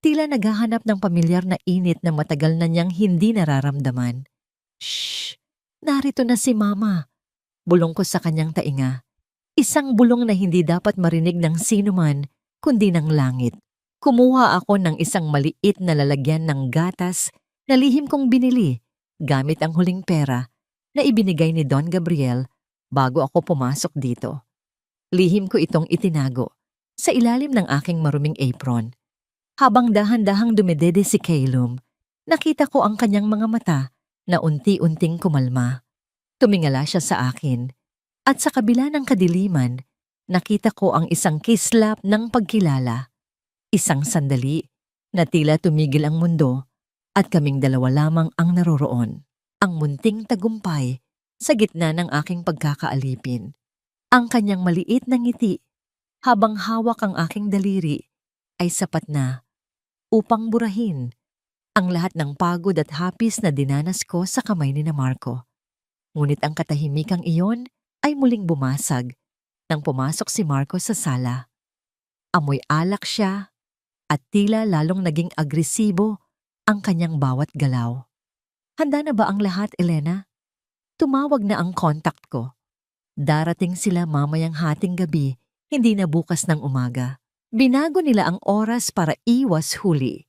Tila naghahanap ng pamilyar na init na matagal na niyang hindi nararamdaman. Shh! Narito na si Mama. Bulong ko sa kanyang tainga. Isang bulong na hindi dapat marinig ng sinuman kundi ng langit. Kumuha ako ng isang maliit na lalagyan ng gatas na lihim kong binili gamit ang huling pera na ibinigay ni Don Gabriel bago ako pumasok dito. Lihim ko itong itinago sa ilalim ng aking maruming apron. Habang dahan-dahang dumedede si Calum, nakita ko ang kanyang mga mata na unti-unting kumalma. Tumingala siya sa akin at sa kabila ng kadiliman, nakita ko ang isang kislap ng pagkilala. Isang sandali na tila tumigil ang mundo at kaming dalawa lamang ang naroroon. Ang munting tagumpay sa gitna ng aking pagkakaalipin. Ang kanyang maliit na ngiti habang hawak ang aking daliri ay sapat na upang burahin ang lahat ng pagod at hapis na dinanas ko sa kamay ni na Marco. Ngunit ang katahimikang iyon ay muling bumasag nang pumasok si Marco sa sala. Amoy alak siya at tila lalong naging agresibo ang kanyang bawat galaw. Handa na ba ang lahat, Elena? Tumawag na ang contact ko. Darating sila mamayang hating gabi, hindi na bukas ng umaga. Binago nila ang oras para iwas huli.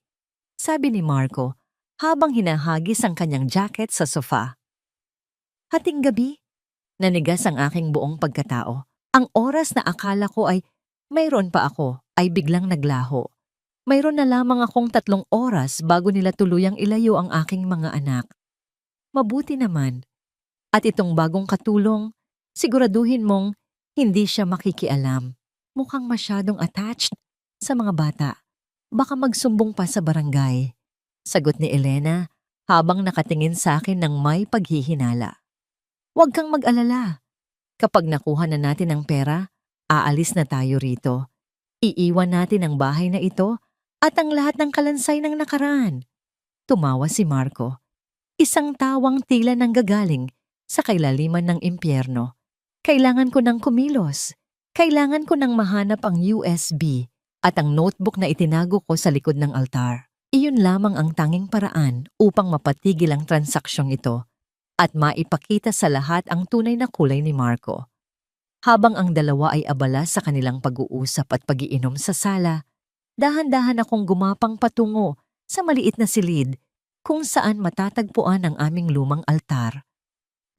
Sabi ni Marco habang hinahagis ang kanyang jacket sa sofa. Hating gabi, nanigas ang aking buong pagkatao. Ang oras na akala ko ay mayroon pa ako ay biglang naglaho. Mayroon na lamang akong 3 oras bago nila tuluyang ilayo ang aking mga anak. Mabuti naman. At itong bagong katulong, siguraduhin mong hindi siya makikialam. Mukhang masyadong attached sa mga bata. Baka magsumbong pa sa barangay. Sagot ni Elena habang nakatingin sa akin ng may paghihinala. Huwag kang mag-alala. Kapag nakuha na natin ang pera, aalis na tayo rito. Iiwan natin ang bahay na ito at ang lahat ng kalansay ng nakaraan. Tumawa si Marco. Isang tawang tila nanggagaling sa kailaliman ng impyerno. Kailangan ko ng kumilos. Kailangan ko ng mahanap ang USB at ang notebook na itinago ko sa likod ng altar. Iyon lamang ang tanging paraan upang mapatigil ang transaksyong ito at maipakita sa lahat ang tunay na kulay ni Marco. Habang ang dalawa ay abala sa kanilang pag-uusap at pag-iinom sa sala, dahan-dahan akong gumapang patungo sa maliit na silid kung saan matatagpuan ang aming lumang altar.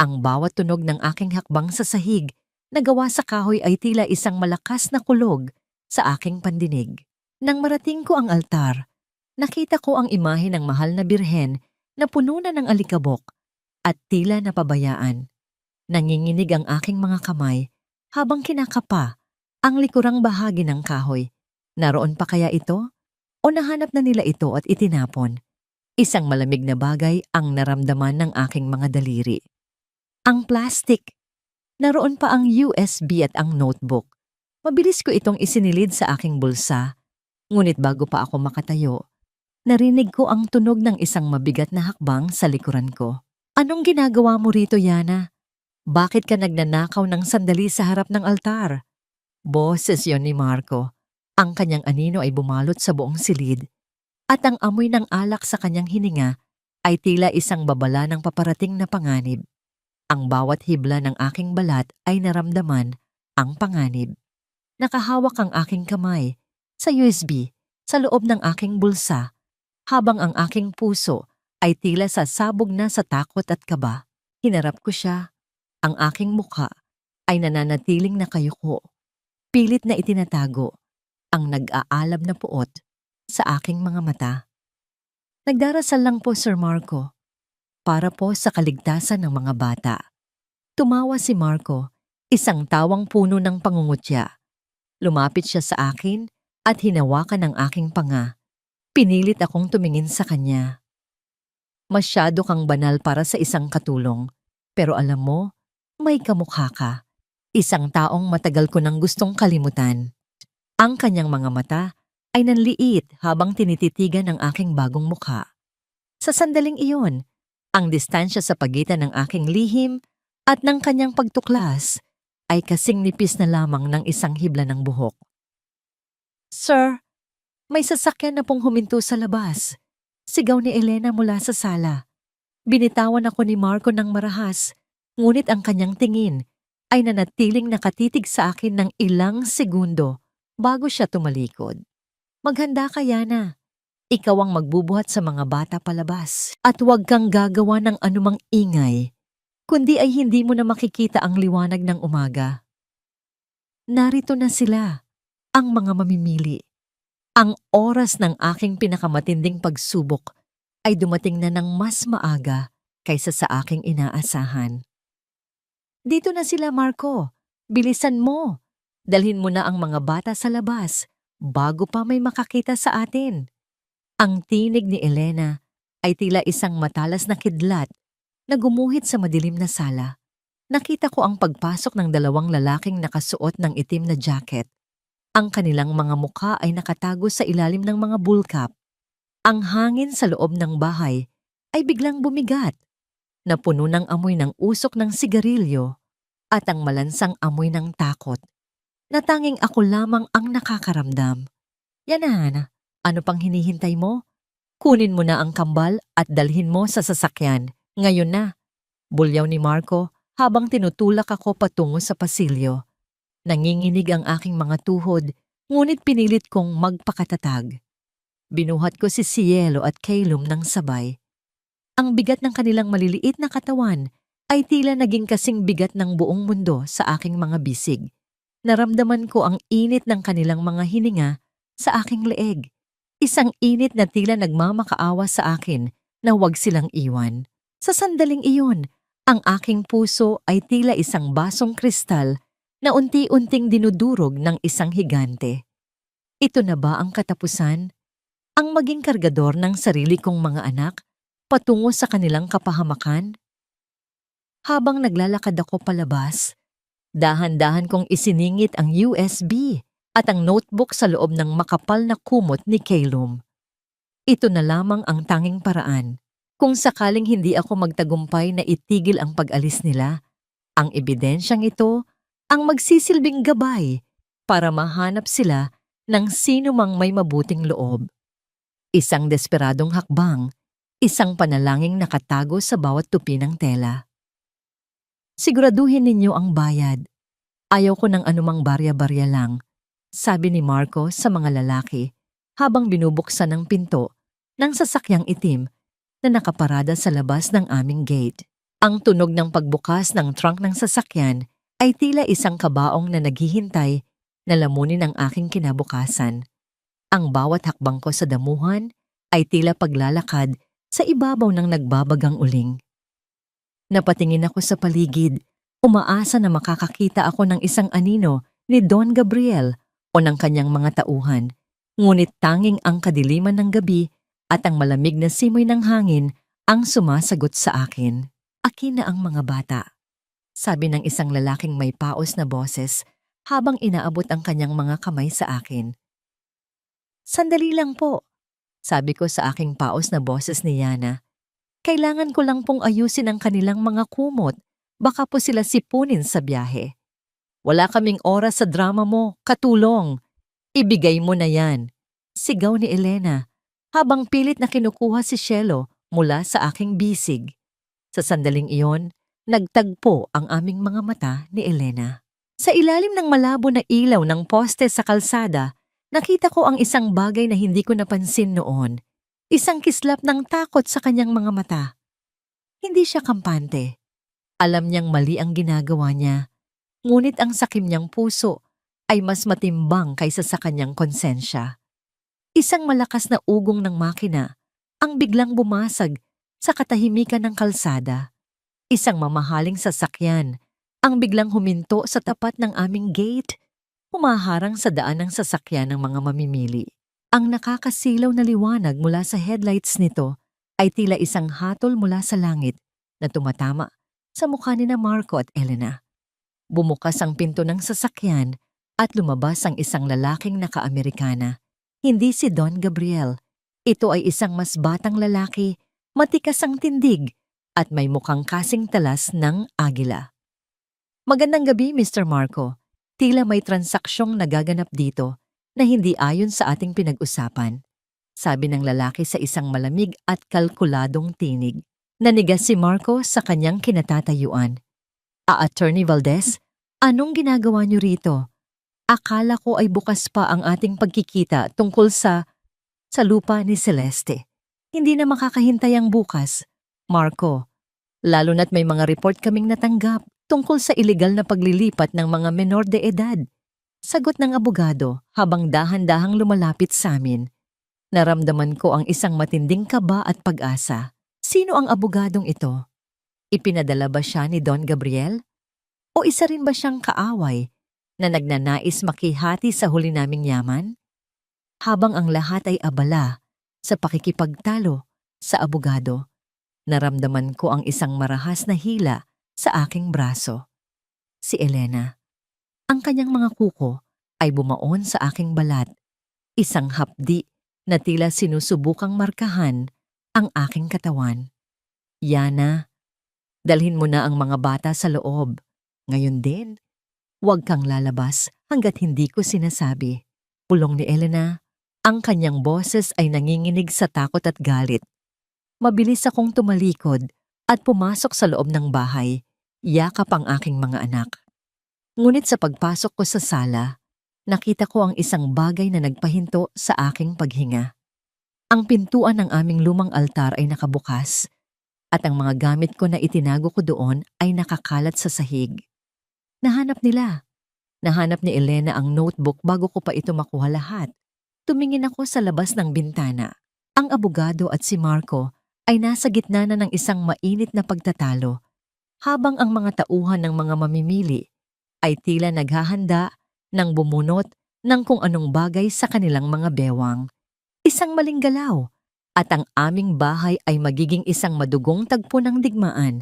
Ang bawat tunog ng aking hakbang sa sahig na gawa sa kahoy ay tila isang malakas na kulog sa aking pandinig. Nang marating ko ang altar, nakita ko ang imahe ng mahal na birhen na puno na ng alikabok at tila napabayaan. Nanginginig ang aking mga kamay habang kinakapa ang likurang bahagi ng kahoy. Naroon pa kaya ito? O nahanap na nila ito at itinapon? Isang malamig na bagay ang naramdaman ng aking mga daliri. Ang plastic. Naroon pa ang USB at ang notebook. Mabilis ko itong isinilid sa aking bulsa. Ngunit bago pa ako makatayo, narinig ko ang tunog ng isang mabigat na hakbang sa likuran ko. Anong ginagawa mo rito, Yana? Bakit ka nagnanakaw ng sandali sa harap ng altar? Boses yon ni Marco. Ang kanyang anino ay bumalot sa buong silid. At ang amoy ng alak sa kanyang hininga ay tila isang babala ng paparating na panganib. Ang bawat hibla ng aking balat ay naramdaman ang panganib. Nakahawak ang aking kamay sa USB sa loob ng aking bulsa habang ang aking puso ay tila sasabog na sa takot at kaba. Hinarap ko siya. Ang aking mukha ay nananatiling nakayuko. Pilit na itinatago ang nag-aalab na puot sa aking mga mata. Nagdarasal lang po, Sir Marco, para po sa kaligtasan ng mga bata. Tumawa si Marco, isang tawang puno ng pangungutya. Lumapit siya sa akin at hinawakan ang aking panga. Pinilit akong tumingin sa kanya. Masyado kang banal para sa isang katulong. Pero alam mo, may kamukha ka. Isang taong matagal ko nang gustong kalimutan. Ang kanyang mga mata ay nanliit habang tinititigan ang aking bagong mukha. Sa sandaling iyon, ang distansya sa pagitan ng aking lihim at ng kanyang pagtuklas ay kasing nipis na lamang ng isang hibla ng buhok. Sir, may sasakyan na pong huminto sa labas. Sigaw ni Elena mula sa sala. Binitawan ako ni Marco ng marahas, ngunit ang kanyang tingin ay nanatiling nakatitig sa akin ng ilang segundo bago siya tumalikod. Maghanda ka, Yana. Ikaw ang magbubuhat sa mga bata palabas at huwag kang gagawa ng anumang ingay, kundi ay hindi mo na makikita ang liwanag ng umaga. Narito na sila, ang mga mamimili. Ang oras ng aking pinakamatinding pagsubok ay dumating na ng mas maaga kaysa sa aking inaasahan. Dito na sila, Marco. Bilisan mo. Dalhin mo na ang mga bata sa labas bago pa may makakita sa atin. Ang tinig ni Elena ay tila isang matalas na kidlat na gumuhit sa madilim na sala. Nakita ko ang pagpasok ng dalawang lalaking nakasuot ng itim na jacket. Ang kanilang mga mukha ay nakatago sa ilalim ng mga bullcap. Ang hangin sa loob ng bahay ay biglang bumigat, na puno ng amoy ng usok ng sigarilyo at ang malansang amoy ng takot, na tanging ako lamang ang nakakaramdam. Yan na, Hana. Ano pang hinihintay mo? Kunin mo na ang kambal at dalhin mo sa sasakyan. Ngayon na. Bulyaw ni Marco habang tinutulak ako patungo sa pasilyo. Nanginginig ang aking mga tuhod, ngunit pinilit kong magpakatatag. Binuhat ko si Cielo at Calum ng sabay. Ang bigat ng kanilang maliliit na katawan ay tila naging kasing bigat ng buong mundo sa aking mga bisig. Naramdaman ko ang init ng kanilang mga hininga sa aking leeg. Isang init na tila nagmamakaawa sa akin na huwag silang iwan. Sa sandaling iyon, ang aking puso ay tila isang basong kristal na unti-unting dinudurog ng isang higante. Ito na ba ang katapusan? Ang maging kargador ng sarili kong mga anak patungo sa kanilang kapahamakan? Habang naglalakad ako palabas, dahan-dahan kong isiningit ang USB at ang notebook sa loob ng makapal na kumot ni Calum. Ito na lamang ang tanging paraan. Kung sakaling hindi ako magtagumpay na itigil ang pag-alis nila, ang ebidensyang ito ang magsisilbing gabay para mahanap sila ng sino mang may mabuting loob. Isang desperadong hakbang, isang panalangin nakatago sa bawat tupi ng tela. Siguraduhin ninyo ang bayad. Ayaw ko ng anumang barya-barya lang, sabi ni Marco sa mga lalaki habang binubuksan ng pinto ng sasakyang itim na nakaparada sa labas ng aming gate. Ang tunog ng pagbukas ng trunk ng sasakyan ay tila isang kabaong na naghihintay na lamunin ang aking kinabukasan. Ang bawat hakbang ko sa damuhan ay tila paglalakad sa ibabaw ng nagbabagang uling. Napatingin ako sa paligid, umaasa na makakakita ako ng isang anino ni Don Gabriel o ng kanyang mga tauhan, ngunit tanging ang kadiliman ng gabi at ang malamig na simoy ng hangin ang sumasagot sa akin. Akin na ang mga bata, sabi ng isang lalaking may paos na boses habang inaabot ang kanyang mga kamay sa akin. Sandali lang po, sabi ko sa aking paos na boses ni Yana. Kailangan ko lang pong ayusin ang kanilang mga kumot, baka po sila sipunin sa biyahe. Wala kaming oras sa drama mo, katulong. Ibigay mo na yan, sigaw ni Elena, habang pilit na kinukuha si Cielo mula sa aking bisig. Sa sandaling iyon, nagtagpo ang aming mga mata ni Elena. Sa ilalim ng malabo na ilaw ng poste sa kalsada, nakita ko ang isang bagay na hindi ko napansin noon. Isang kislap ng takot sa kanyang mga mata. Hindi siya kampante. Alam niyang mali ang ginagawa niya. Ngunit ang sakim niyang puso ay mas matimbang kaysa sa kanyang konsensya. Isang malakas na ugong ng makina ang biglang bumasag sa katahimikan ng kalsada. Isang mamahaling sasakyan ang biglang huminto sa tapat ng aming gate, humaharang sa daan ng sasakyan ng mga mamimili. Ang nakakasilaw na liwanag mula sa headlights nito ay tila isang hatol mula sa langit na tumatama sa mukha ni Marco at Elena. Bumukas ang pinto ng sasakyan at lumabas ang isang lalaking naka-Amerikana. Hindi si Don Gabriel. Ito ay isang mas batang lalaki, matikas ang tindig at may mukhang kasing talas ng agila. Magandang gabi, Mr. Marco. Tila may transaksyong nagaganap dito na hindi ayon sa ating pinag-usapan, sabi ng lalaki sa isang malamig at kalkuladong tinig. Nanigas si Marco sa kanyang kinatatayuan. Attorney Valdez, anong ginagawa niyo rito? Akala ko ay bukas pa ang ating pagkikita tungkol sa lupa ni Celeste. Hindi na makakahintay ang bukas, Marco. Lalo na't may mga report kaming natanggap tungkol sa ilegal na paglilipat ng mga menor de edad. Sagot ng abogado habang dahan-dahang lumalapit sa amin. Naramdaman ko ang isang matinding kaba at pag-asa. Sino ang abogadong ito? Ipinadala ba siya ni Don Gabriel? O isa rin ba siyang kaaway na nagnanais makihati sa huli naming yaman? Habang ang lahat ay abala sa pakikipagtalo sa abogado, naramdaman ko ang isang marahas na hila sa aking braso. Si Elena. Ang kanyang mga kuko ay bumaon sa aking balat, isang hapdi na tila sinusubukang markahan ang aking katawan. Yana, dalhin mo na ang mga bata sa loob. Ngayon din, huwag kang lalabas hanggat hindi ko sinasabi. Pulong ni Elena, ang kanyang boses ay nanginginig sa takot at galit. Mabilis akong tumalikod at pumasok sa loob ng bahay, yakap ang aking mga anak. Ngunit sa pagpasok ko sa sala, nakita ko ang isang bagay na nagpahinto sa aking paghinga. Ang pintuan ng aming lumang altar ay nakabukas at ang mga gamit ko na itinago ko doon ay nakakalat sa sahig. Nahanap nila. Nahanap ni Elena ang notebook bago ko pa ito makuha lahat. Tumingin ako sa labas ng bintana. Ang abogado at si Marco ay nasa gitna na ng isang mainit na pagtatalo, habang ang mga tauhan ng mga mamimili ay tila naghahanda ng bumunot ng kung anong bagay sa kanilang mga bewang. Isang maling galaw at ang aming bahay ay magiging isang madugong tagpo ng digmaan.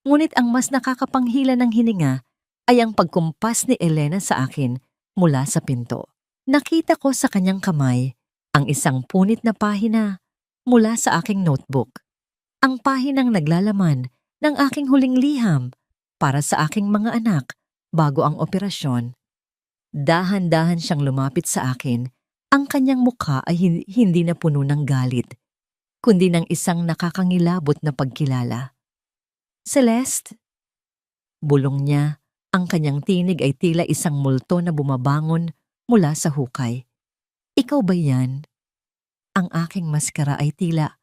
Ngunit ang mas nakakapanghila ng hininga ay ang pagkumpas ni Elena sa akin mula sa pinto. Nakita ko sa kanyang kamay ang isang punit na pahina mula sa aking notebook. Ang pahinang naglalaman ng aking huling liham para sa aking mga anak bago ang operasyon. Dahan-dahan siyang lumapit sa akin. Ang kanyang mukha ay hindi na puno ng galit, kundi ng isang nakakangilabot na pagkilala. Celeste? Bulong niya, ang kanyang tinig ay tila isang multo na bumabangon mula sa hukay. Ikaw ba yan? Ang aking maskara ay tila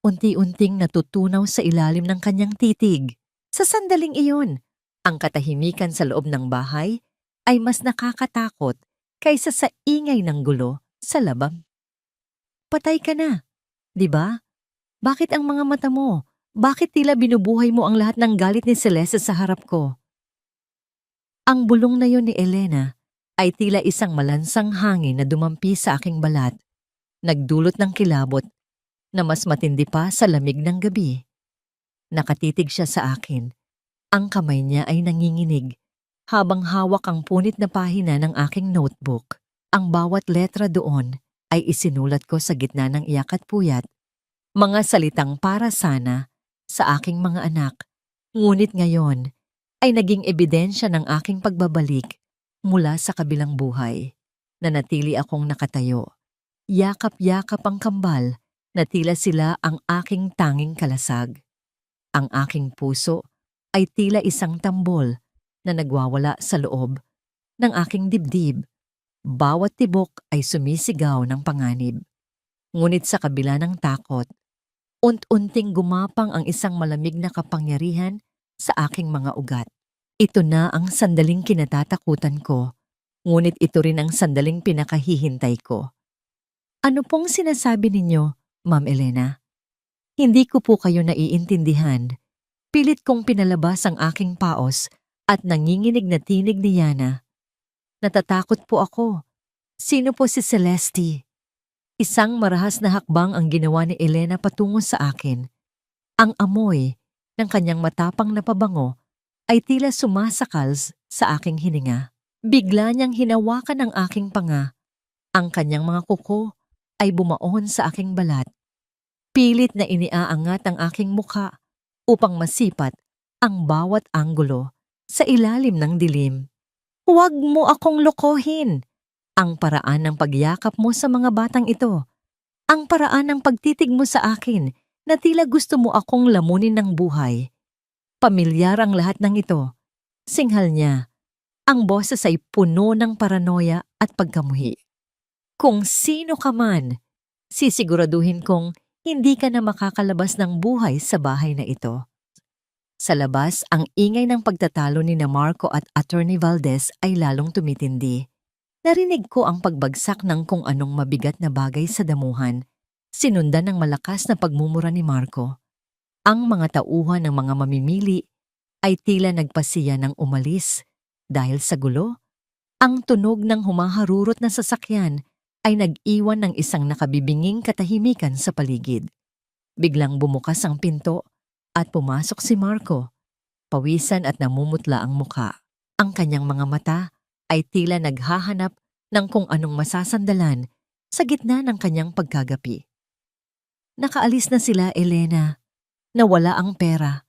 unti-unting natutunaw sa ilalim ng kanyang titig. Sa sandaling iyon, ang katahimikan sa loob ng bahay ay mas nakakatakot kaysa sa ingay ng gulo sa labas. Patay ka na, di ba? Bakit ang mga mata mo? Bakit tila binubuhay mo ang lahat ng galit ni Celeste sa harap ko? Ang bulong na yon ni Elena ay tila isang malansang hangin na dumampi sa aking balat, nagdulot ng kilabot na mas matindi pa sa lamig ng gabi. Nakatitig siya sa akin. Ang kamay niya ay nanginginig habang hawak ang punit na pahina ng aking notebook. Ang bawat letra doon ay isinulat ko sa gitna ng iyak at puyat. Mga salitang para sana sa aking mga anak. Ngunit ngayon ay naging ebidensya ng aking pagbabalik mula sa kabilang buhay. Nanatili akong nakatayo. Yakap-yakap ang kambal na tila sila ang aking tanging kalasag. Ang aking puso ay tila isang tambol na nagwawala sa loob ng aking dibdib. Bawat tibok ay sumisigaw ng panganib. Ngunit sa kabila ng takot, unt-unting gumapang ang isang malamig na kapangyarihan sa aking mga ugat. Ito na ang sandaling kinatatakutan ko, ngunit ito rin ang sandaling pinakahihintay ko. Ano pong sinasabi ninyo, Ma'am Elena? Hindi ko po kayo naiintindihan. Pilit kong pinalabas ang aking paos at nanginginig na tinig ni Yana. Natatakot po ako. Sino po si Celeste? Isang marahas na hakbang ang ginawa ni Elena patungo sa akin. Ang amoy ng kanyang matapang na pabango ay tila sumasakal sa aking hininga. Bigla niyang hinawakan ang aking panga. Ang kanyang mga kuko ay bumaon sa aking balat. Pilit na iniaangat ang aking mukha upang masipat ang bawat anggulo sa ilalim ng dilim. Huwag mo akong lokohin! Ang paraan ng pagyakap mo sa mga batang ito. Ang paraan ng pagtitig mo sa akin na tila gusto mo akong lamunin ng buhay. Pamilyar ang lahat ng ito. Singhal niya. Ang boses ay puno ng paranoia at pagkamuhi. Kung sino ka man, sisiguraduhin kong hindi ka na makakalabas ng buhay sa bahay na ito. Sa labas, ang ingay ng pagtatalo ni Marco at Attorney Valdez ay lalong tumitindi. Narinig ko ang pagbagsak ng kung anong mabigat na bagay sa damuhan, sinundan ng malakas na pagmumura ni Marco. Ang mga tauhan ng mga mamimili ay tila nagpasiya ng umalis dahil sa gulo. Ang tunog ng humaharurot na sasakyan ay nag-iwan ng isang nakabibinging katahimikan sa paligid. Biglang bumukas ang pinto at pumasok si Marco, pawisan at namumutla ang muka. Ang kanyang mga mata ay tila naghahanap ng kung anong masasandalan sa gitna ng kanyang pagkagapi. Nakaalis na sila, Elena. Nawala ang pera.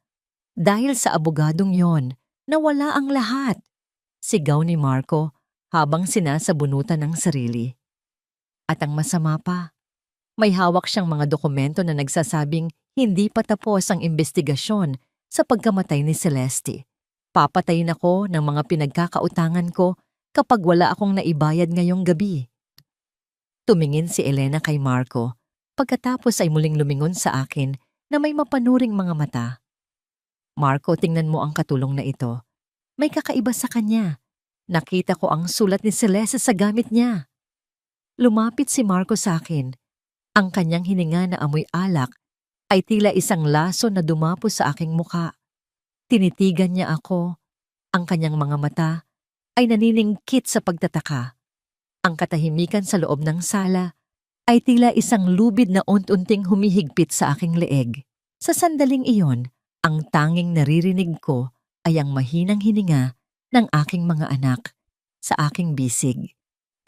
Dahil sa abogadong yon, nawala ang lahat. Sigaw ni Marco habang sinasabunutan ng sarili. At ang masama pa, may hawak siyang mga dokumento na nagsasabing hindi pa tapos ang investigasyon sa pagkamatay ni Celeste. Papatayin ako ng mga pinagkakautangan ko kapag wala akong naibayad ngayong gabi. Tumingin si Elena kay Marco, pagkatapos ay muling lumingon sa akin na may mapanuring mga mata. Marco, tingnan mo ang katulong na ito. May kakaiba sa kanya. Nakita ko ang sulat ni Celeste sa gamit niya. Lumapit si Marco sa akin. Ang kanyang hininga na amoy alak ay tila isang laso na dumapo sa aking muka. Tinitigan niya ako. Ang kanyang mga mata ay naniningkit sa pagtataka. Ang katahimikan sa loob ng sala ay tila isang lubid na unti-unting humihigpit sa aking leeg. Sa sandaling iyon, ang tanging naririnig ko ay ang mahinang hininga ng aking mga anak sa aking bisig.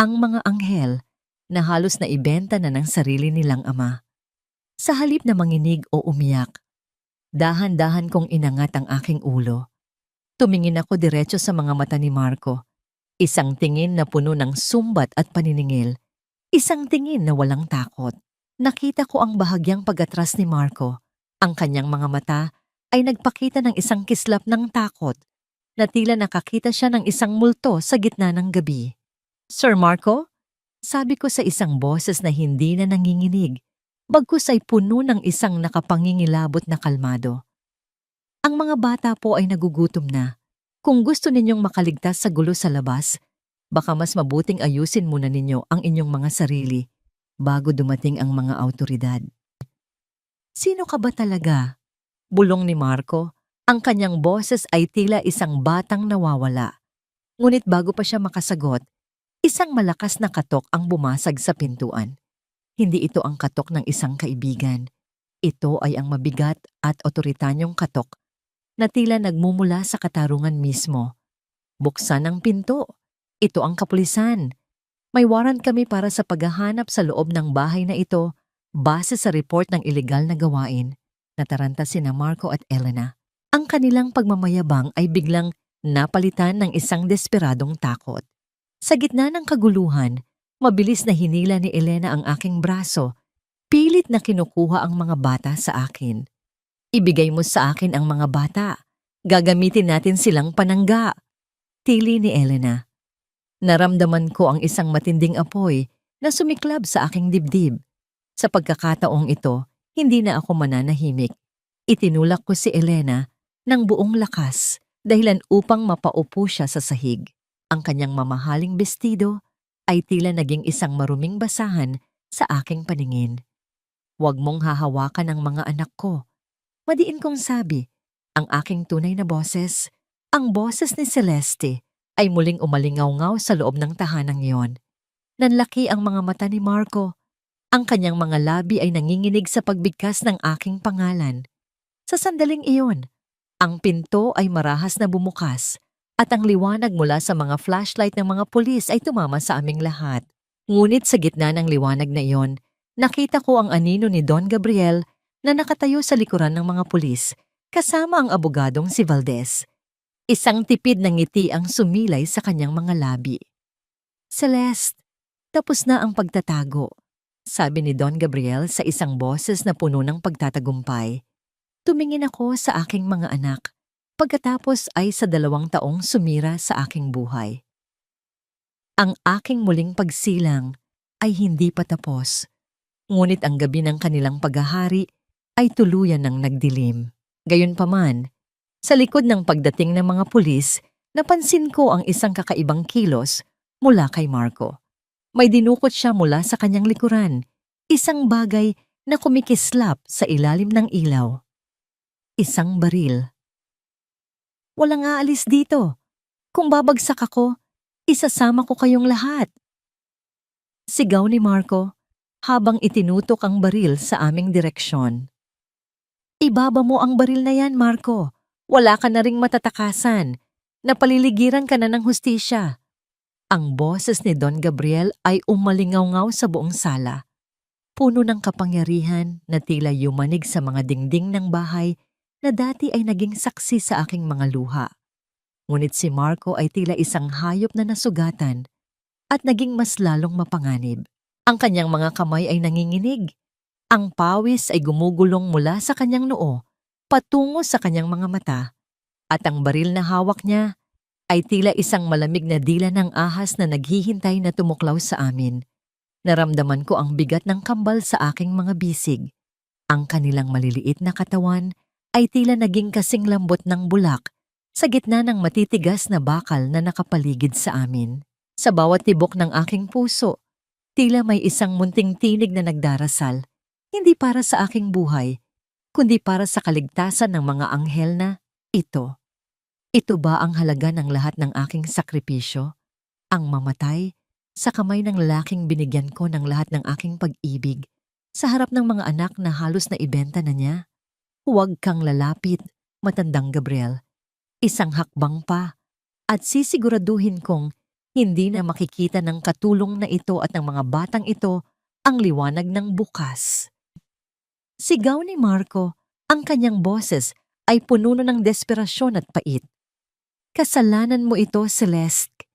Ang mga anghel na halos naibenta na ng sarili nilang ama. Sa halip na manginig o umiyak, dahan-dahan kong inangat ang aking ulo. Tumingin ako diretso sa mga mata ni Marco. Isang tingin na puno ng sumbat at paniningil. Isang tingin na walang takot. Nakita ko ang bahagyang pag-atras ni Marco. Ang kanyang mga mata ay nagpakita ng isang kislap ng takot na tila nakakita siya ng isang multo sa gitna ng gabi. "Sir Marco?" Sabi ko sa isang boses na hindi na nanginginig, bagkus ay puno ng isang nakapangingilabot na kalmado. "Ang mga bata po ay nagugutom na. Kung gusto ninyong makaligtas sa gulo sa labas, baka mas mabuting ayusin muna ninyo ang inyong mga sarili bago dumating ang mga awtoridad." "Sino ka ba talaga?" Bulong ni Marco. Ang kanyang boses ay tila isang batang nawawala. Ngunit bago pa siya makasagot, isang malakas na katok ang bumasag sa pintuan. Hindi ito ang katok ng isang kaibigan. Ito ay ang mabigat at otoritanyong katok na tila nagmumula sa katarungan mismo. "Buksan ang pinto. Ito ang kapulisan. May warrant kami para sa paghahanap sa loob ng bahay na ito base sa report ng ilegal na gawain." Nataranta sina Marco at Elena. Ang kanilang pagmamayabang ay biglang napalitan ng isang desperadong takot. Sa gitna ng kaguluhan, mabilis na hinila ni Elena ang aking braso. Pilit na kinukuha ang mga bata sa akin. "Ibigay mo sa akin ang mga bata. Gagamitin natin silang panangga." Tili ni Elena. Naramdaman ko ang isang matinding apoy na sumiklab sa aking dibdib. Sa pagkakataong ito, hindi na ako mananahimik. Itinulak ko si Elena ng buong lakas dahilan upang mapaupo siya sa sahig. Ang kanyang mamahaling bestido ay tila naging isang maruming basahan sa aking paningin. "Huwag mong hahawakan ang mga anak ko." Madiin kong sabi, ang aking tunay na boses, ang boses ni Celeste, ay muling umalingaw-ngaw sa loob ng tahanang iyon. Nanlaki ang mga mata ni Marco. Ang kanyang mga labi ay nanginginig sa pagbigkas ng aking pangalan. Sa sandaling iyon, ang pinto ay marahas na bumukas at ang liwanag mula sa mga flashlight ng mga pulis ay tumama sa aming lahat. Ngunit sa gitna ng liwanag na iyon, nakita ko ang anino ni Don Gabriel na nakatayo sa likuran ng mga pulis kasama ang abogadong si Valdez. Isang tipid na ngiti ang sumilay sa kanyang mga labi. "Celeste, tapos na ang pagtatago," sabi ni Don Gabriel sa isang boses na puno ng pagtatagumpay. Tumingin ako sa aking mga anak, pagkatapos ay sa 2 taong sumira sa aking buhay. Ang aking muling pagsilang ay hindi pa tapos, ngunit ang gabi ng kanilang paghahari ay tuluyan ng nagdilim. Gayunpaman, sa likod ng pagdating ng mga pulis, napansin ko ang isang kakaibang kilos mula kay Marco. May dinukot siya mula sa kanyang likuran, isang bagay na kumikislap sa ilalim ng ilaw. Isang baril. "Walang aalis dito. Kung babagsak ako, isasama ko kayong lahat." Sigaw ni Marco habang itinutok ang baril sa aming direksyon. Ibaba mo ang baril na yan, Marco. Wala ka na ring matatakasan. Napaliligiran ka na ng hustisya. Ang boses ni Don Gabriel ay umalingaw-ngaw sa buong sala. Puno ng kapangyarihan na tila yumanig sa mga dingding ng bahay na dati ay naging saksi sa aking mga luha. Ngunit si Marco ay tila isang hayop na nasugatan at naging mas lalong mapanganib. Ang kanyang mga kamay ay nanginginig. Ang pawis ay gumugulong mula sa kanyang noo patungo sa kanyang mga mata at ang baril na hawak niya ay tila isang malamig na dila ng ahas na naghihintay na tumuklaw sa amin. Naramdaman ko ang bigat ng kambal sa aking mga bisig. Ang kanilang maliliit na katawan ay tila naging kasing lambot ng bulak sa gitna ng matitigas na bakal na nakapaligid sa amin. Sa bawat tibok ng aking puso, tila may isang munting tinig na nagdarasal, hindi para sa aking buhay, kundi para sa kaligtasan ng mga anghel na ito. Ito ba ang halaga ng lahat ng aking sakripisyo? Ang mamatay sa kamay ng lalaking binigyan ko ng lahat ng aking pag-ibig sa harap ng mga anak na halos na ibenta na niya? Huwag kang lalapit, matandang Gabriel. Isang hakbang pa at sisiguraduhin kong hindi na makikita ng katulong na ito at ng mga batang ito ang liwanag ng bukas. Sigaw ni Marco, ang kanyang boses ay puno ng desperasyon at pait. Kasalanan mo ito, Celeste.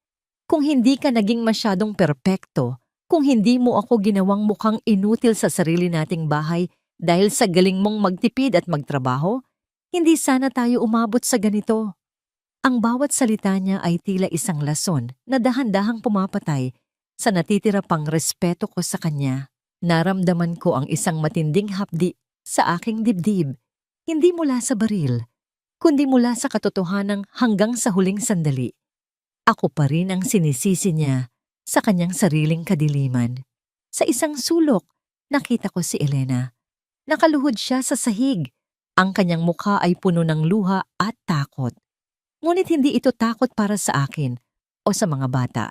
Kung hindi ka naging masyadong perpekto, kung hindi mo ako ginawang mukhang inutil sa sarili nating bahay dahil sa galing mong magtipid at magtrabaho, hindi sana tayo umabot sa ganito. Ang bawat salita niya ay tila isang lason na dahan-dahang pumapatay sa natitira pang respeto ko sa kanya. Naramdaman ko ang isang matinding hapdi sa aking dibdib, hindi mula sa baril, kundi mula sa katotohanang hanggang sa huling sandali. Ako pa rin ang sinisisi niya sa kanyang sariling kadiliman. Sa isang sulok, nakita ko si Elena. Nakaluhod siya sa sahig. Ang kanyang mukha ay puno ng luha at takot. Ngunit hindi ito takot para sa akin o sa mga bata.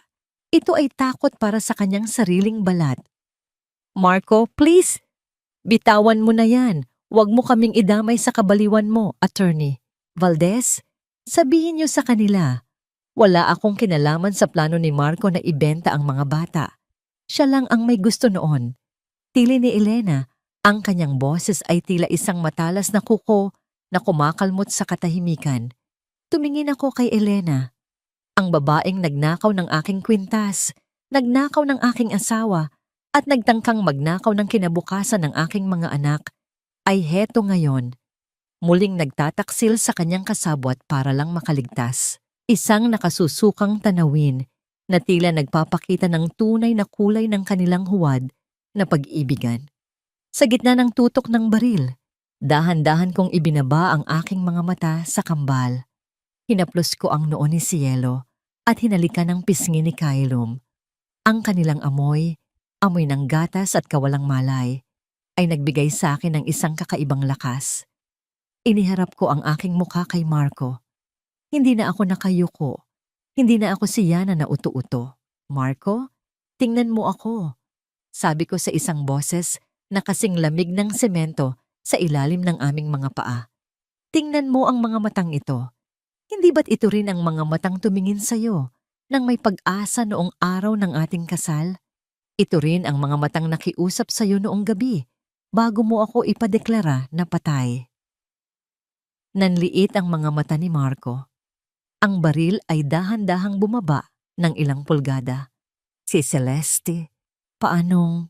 Ito ay takot para sa kanyang sariling balat. Marco, please! Bitawan mo na yan. Huwag mo kaming idamay sa kabaliwan mo, Attorney. Valdez, sabihin niyo sa kanila. Wala akong kinalaman sa plano ni Marco na ibenta ang mga bata. Siya lang ang may gusto noon. Tili ni Elena, ang kanyang boses ay tila isang matalas na kuko na kumakalmot sa katahimikan. Tumingin ako kay Elena. Ang babaeng nagnakaw ng aking kwintas, nagnakaw ng aking asawa, at nagtangkang magnakaw ng kinabukasan ng aking mga anak, ay heto ngayon. Muling nagtataksil sa kanyang kasabwat para lang makaligtas. Isang nakasusukang tanawin na tila nagpapakita ng tunay na kulay ng kanilang huwad na pag-ibigan. Sa gitna ng tutok ng baril, dahan-dahan kong ibinaba ang aking mga mata sa kambal. Hinaplos ko ang noo ni Cielo at hinalikan ng pisngi ni Kylum. Ang kanilang amoy ng gatas at kawalang malay, ay nagbigay sa akin ng isang kakaibang lakas. Iniharap ko ang aking mukha kay Marco. Hindi na ako nakayuko. Hindi na ako si Yana na uto-uto. Marco, tingnan mo ako. Sabi ko sa isang boses na kasing lamig ng semento sa ilalim ng aming mga paa. Tingnan mo ang mga matang ito. Hindi ba't ito rin ang mga matang tumingin sa'yo nang may pag-asa noong araw ng ating kasal? Ito rin ang mga matang nakiusap sa'yo noong gabi bago mo ako ipadeklara na patay. Nanliit ang mga mata ni Marco. Ang baril ay dahan-dahang bumaba ng ilang pulgada. Si Celeste, paanong?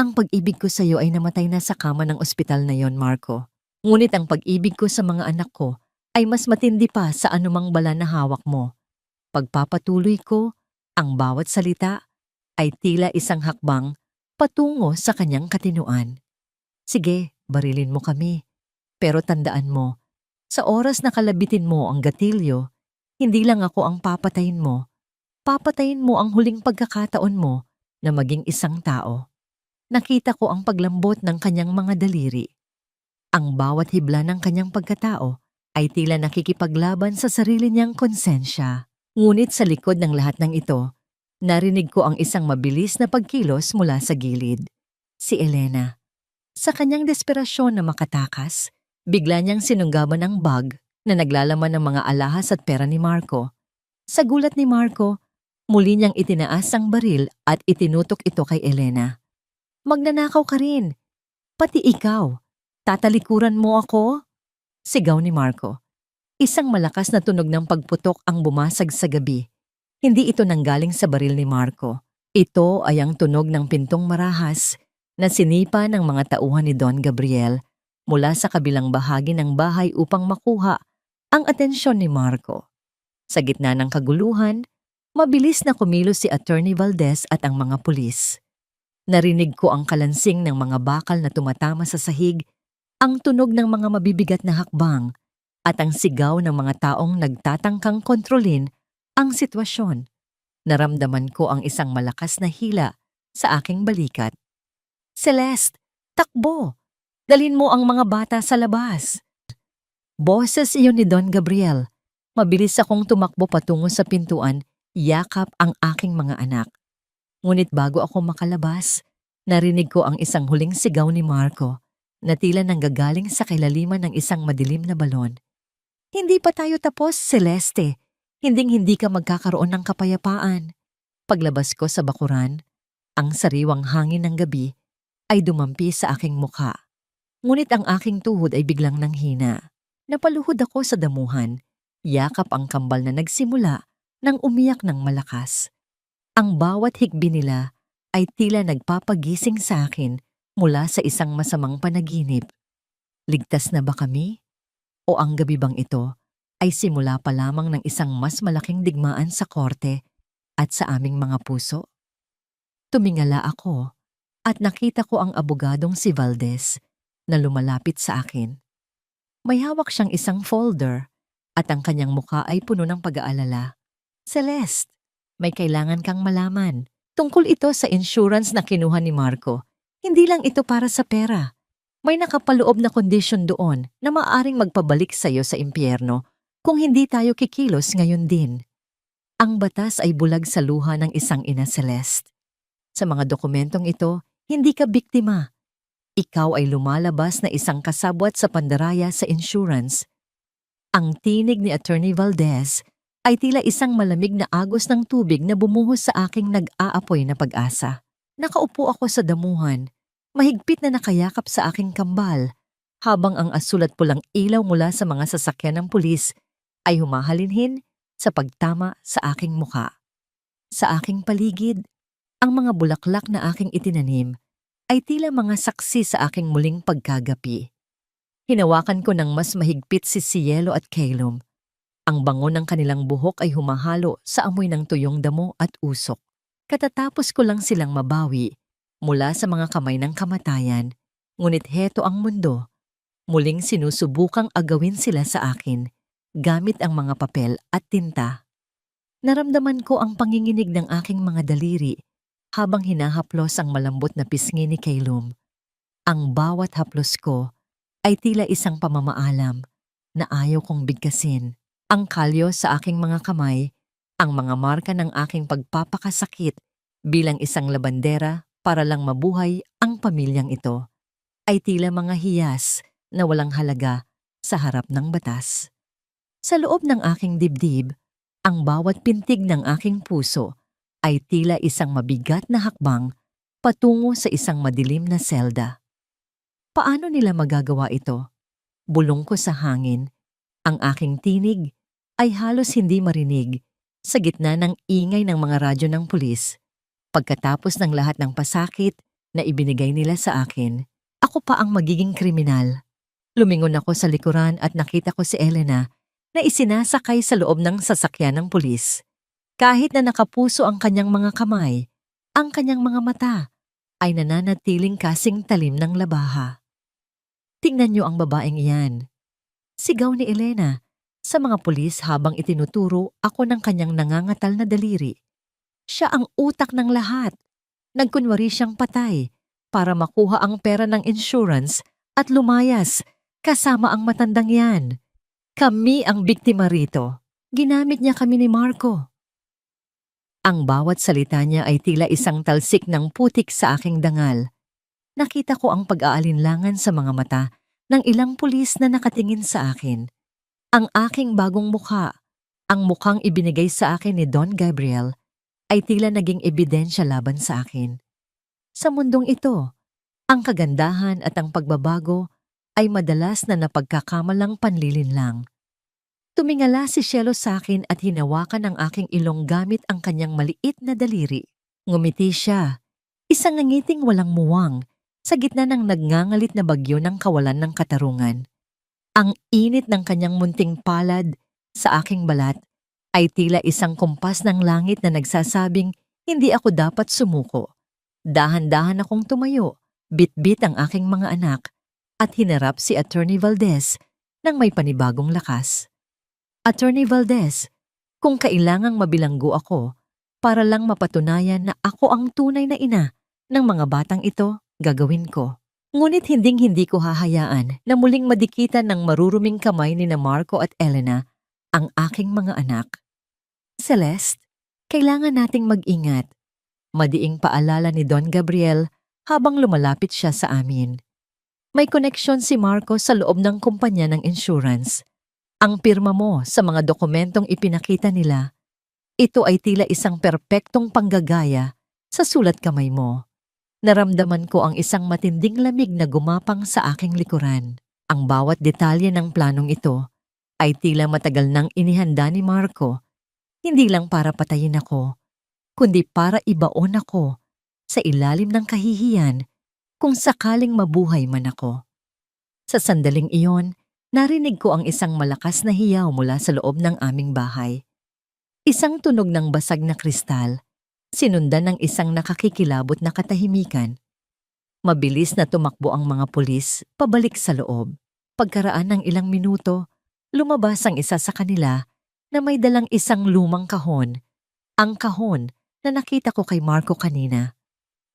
Ang pag-ibig ko sa iyo ay namatay na sa kama ng ospital na yon, Marco. Ngunit ang pag-ibig ko sa mga anak ko ay mas matindi pa sa anumang bala na hawak mo. Pagpapatuloy ko, ang bawat salita ay tila isang hakbang patungo sa kanyang katinuan. Sige, barilin mo kami. Pero tandaan mo, sa oras na kalabitin mo ang gatilyo, hindi lang ako ang papatayin mo. Papatayin mo ang huling pagkakataon mo na maging isang tao. Nakita ko ang paglambot ng kanyang mga daliri. Ang bawat hibla ng kanyang pagkatao ay tila nakikipaglaban sa sarili niyang konsensya. Ngunit sa likod ng lahat ng ito, Narinig ko ang isang mabilis na pagkilos mula sa gilid. Si Elena. Sa kanyang desperasyon na makatakas, bigla niyang sinunggaban ang bag na naglalaman ng mga alahas at pera ni Marco. Sa gulat ni Marco, muli niyang itinaas ang baril at itinutok ito kay Elena. "Magnanakaw ka rin! Pati ikaw! Tatalikuran mo ako?" Sigaw ni Marco. Isang malakas na tunog ng pagputok ang bumasag sa gabi. Hindi ito nanggaling sa baril ni Marco. Ito ay ang tunog ng pintong marahas na sinipa ng mga tauhan ni Don Gabriel mula sa kabilang bahagi ng bahay upang makuha ang atensyon ni Marco. Sa gitna ng kaguluhan, mabilis na kumilos si Attorney Valdez at ang mga pulis. Narinig ko ang kalansing ng mga bakal na tumatama sa sahig, ang tunog ng mga mabibigat na hakbang, at ang sigaw ng mga taong nagtatangkang kontrolin ang sitwasyon. Naramdaman ko ang isang malakas na hila sa aking balikat. "Celeste, takbo! Dalhin mo ang mga bata sa labas!" Boses iyon ni Don Gabriel. Mabilis akong tumakbo patungo sa pintuan, yakap ang aking mga anak. Ngunit bago ako makalabas, narinig ko ang isang huling sigaw ni Marco na tila nanggagaling sa kailaliman ng isang madilim na balon. "Hindi pa tayo tapos, Celeste. Hinding-hindi ka magkakaroon ng kapayapaan." Paglabas ko sa bakuran, ang sariwang hangin ng gabi ay dumampi sa aking mukha. Ngunit ang aking tuhod ay biglang nanghina. Napaluhod ako sa damuhan, yakap ang kambal na nagsimula nang umiyak ng malakas. Ang bawat hikbi nila ay tila nagpapagising sa akin mula sa isang masamang panaginip. Ligtas na ba kami? O ang gabi bang ito ay simula pa lamang ng isang mas malaking digmaan sa korte at sa aming mga puso? Tumingala ako at nakita ko ang abogadong si Valdez na lumalapit sa akin. May hawak siyang isang folder at ang kanyang mukha ay puno ng pag-aalala. "Celeste, may kailangan kang malaman. Tungkol ito sa insurance na kinuha ni Marco. Hindi lang ito para sa pera. May nakapaloob na kondisyon doon na maaaring magpabalik sa iyo sa impyerno kung hindi tayo kikilos ngayon din." Ang batas ay bulag sa luha ng isang ina, Celeste. Sa mga dokumentong ito, hindi ka biktima. Ikaw ay lumalabas na isang kasabwat sa pandaraya sa insurance. Ang tinig ni Attorney Valdez ay tila isang malamig na agos ng tubig na bumuhos sa aking nag-aapoy na pag-asa. Nakaupo ako sa damuhan, mahigpit na nakayakap sa aking kambal, habang ang asul at pulang ilaw mula sa mga sasakyan ng pulis ay humahalinhin sa pagtama sa aking mukha. Sa aking paligid, ang mga bulaklak na aking itinanim ay tila mga saksi sa aking muling pagkagapi. Hinawakan ko ng mas mahigpit si Cielo at Calum. Ang bango ng kanilang buhok ay humahalo sa amoy ng tuyong damo at usok. Katatapos ko lang silang mabawi mula sa mga kamay ng kamatayan, ngunit heto ang mundo. Muling sinusubukang agawin sila sa akin gamit ang mga papel at tinta. Naramdaman ko ang panginginig ng aking mga daliri habang hinahaplos ang malambot na pisngi ni Calum. Ang bawat haplos ko ay tila isang pamamaalam na ayaw kong bigkasin. Ang kalyo sa aking mga kamay, ang mga marka ng aking pagpapakasakit bilang isang labandera para lang mabuhay ang pamilyang ito, ay tila mga hiyas na walang halaga sa harap ng batas. Sa loob ng aking dibdib, ang bawat pintig ng aking puso ay tila isang mabigat na hakbang patungo sa isang madilim na selda. Paano nila magagawa ito? Bulong ko sa hangin. Ang aking tinig ay halos hindi marinig sa gitna ng ingay ng mga radyo ng pulis. Pagkatapos ng lahat ng pasakit na ibinigay nila sa akin, ako pa ang magiging kriminal. Lumingon ako sa likuran at nakita ko si Elena na isinasakay sa loob ng sasakyan ng pulis. Kahit na nakapuso ang kanyang mga kamay, ang kanyang mga mata ay nananatiling kasing talim ng labaha. "Tingnan niyo ang babaeng iyan," sigaw ni Elena sa mga pulis habang itinuturo ako ng kanyang nangangatal na daliri. Siya ang utak ng lahat. Nagkunwari siyang patay para makuha ang pera ng insurance at lumayas kasama ang matandang yan. Kami ang biktima rito. Ginamit niya kami ni Marco. Ang bawat salita niya ay tila isang talsik ng putik sa aking dangal. Nakita ko ang pag-aalinlangan sa mga mata ng ilang pulis na nakatingin sa akin. Ang aking bagong mukha, ang mukhang ibinigay sa akin ni Don Gabriel, ay tila naging ebidensya laban sa akin. Sa mundong ito, ang kagandahan at ang pagbabago ay madalas na napagkakamalang panlilinlang. Tumingala si Cielo sa akin at hinawakan ang aking ilong gamit ang kanyang maliit na daliri. Ngumiti siya, isang ngangiting walang muwang sa gitna ng nagngangalit na bagyo ng kawalan ng katarungan. Ang init ng kanyang munting palad sa aking balat ay tila isang kumpas ng langit na nagsasabing hindi ako dapat sumuko. Dahan-dahan akong tumayo, bitbit ang aking mga anak at hinarap si Attorney Valdez ng may panibagong lakas. Attorney Valdez, kung kailangang mabilanggo ako para lang mapatunayan na ako ang tunay na ina ng mga batang ito, gagawin ko. Ngunit hinding-hindi ko hahayaan na muling madikitan ng maruruming kamay ni na Marco at Elena ang aking mga anak. Celeste, kailangan nating mag-ingat. Madiing paalala ni Don Gabriel habang lumalapit siya sa amin. May koneksyon si Marco sa loob ng kumpanya ng insurance. Ang pirma mo sa mga dokumentong ipinakita nila, ito ay tila isang perpektong panggagaya sa sulat kamay mo. Naramdaman ko ang isang matinding lamig na gumapang sa aking likuran. Ang bawat detalye ng planong ito ay tila matagal nang inihanda ni Marco, hindi lang para patayin ako, kundi para ibaon ako sa ilalim ng kahihiyan kung sakaling mabuhay man ako. Sa sandaling iyon, narinig ko ang isang malakas na hiyaw mula sa loob ng aming bahay. Isang tunog ng basag na kristal, sinundan ng isang nakakikilabot na katahimikan. Mabilis na tumakbo ang mga pulis pabalik sa loob. Pagkaraan ng ilang minuto, lumabas ang isa sa kanila na may dalang isang lumang kahon. Ang kahon na nakita ko kay Marco kanina.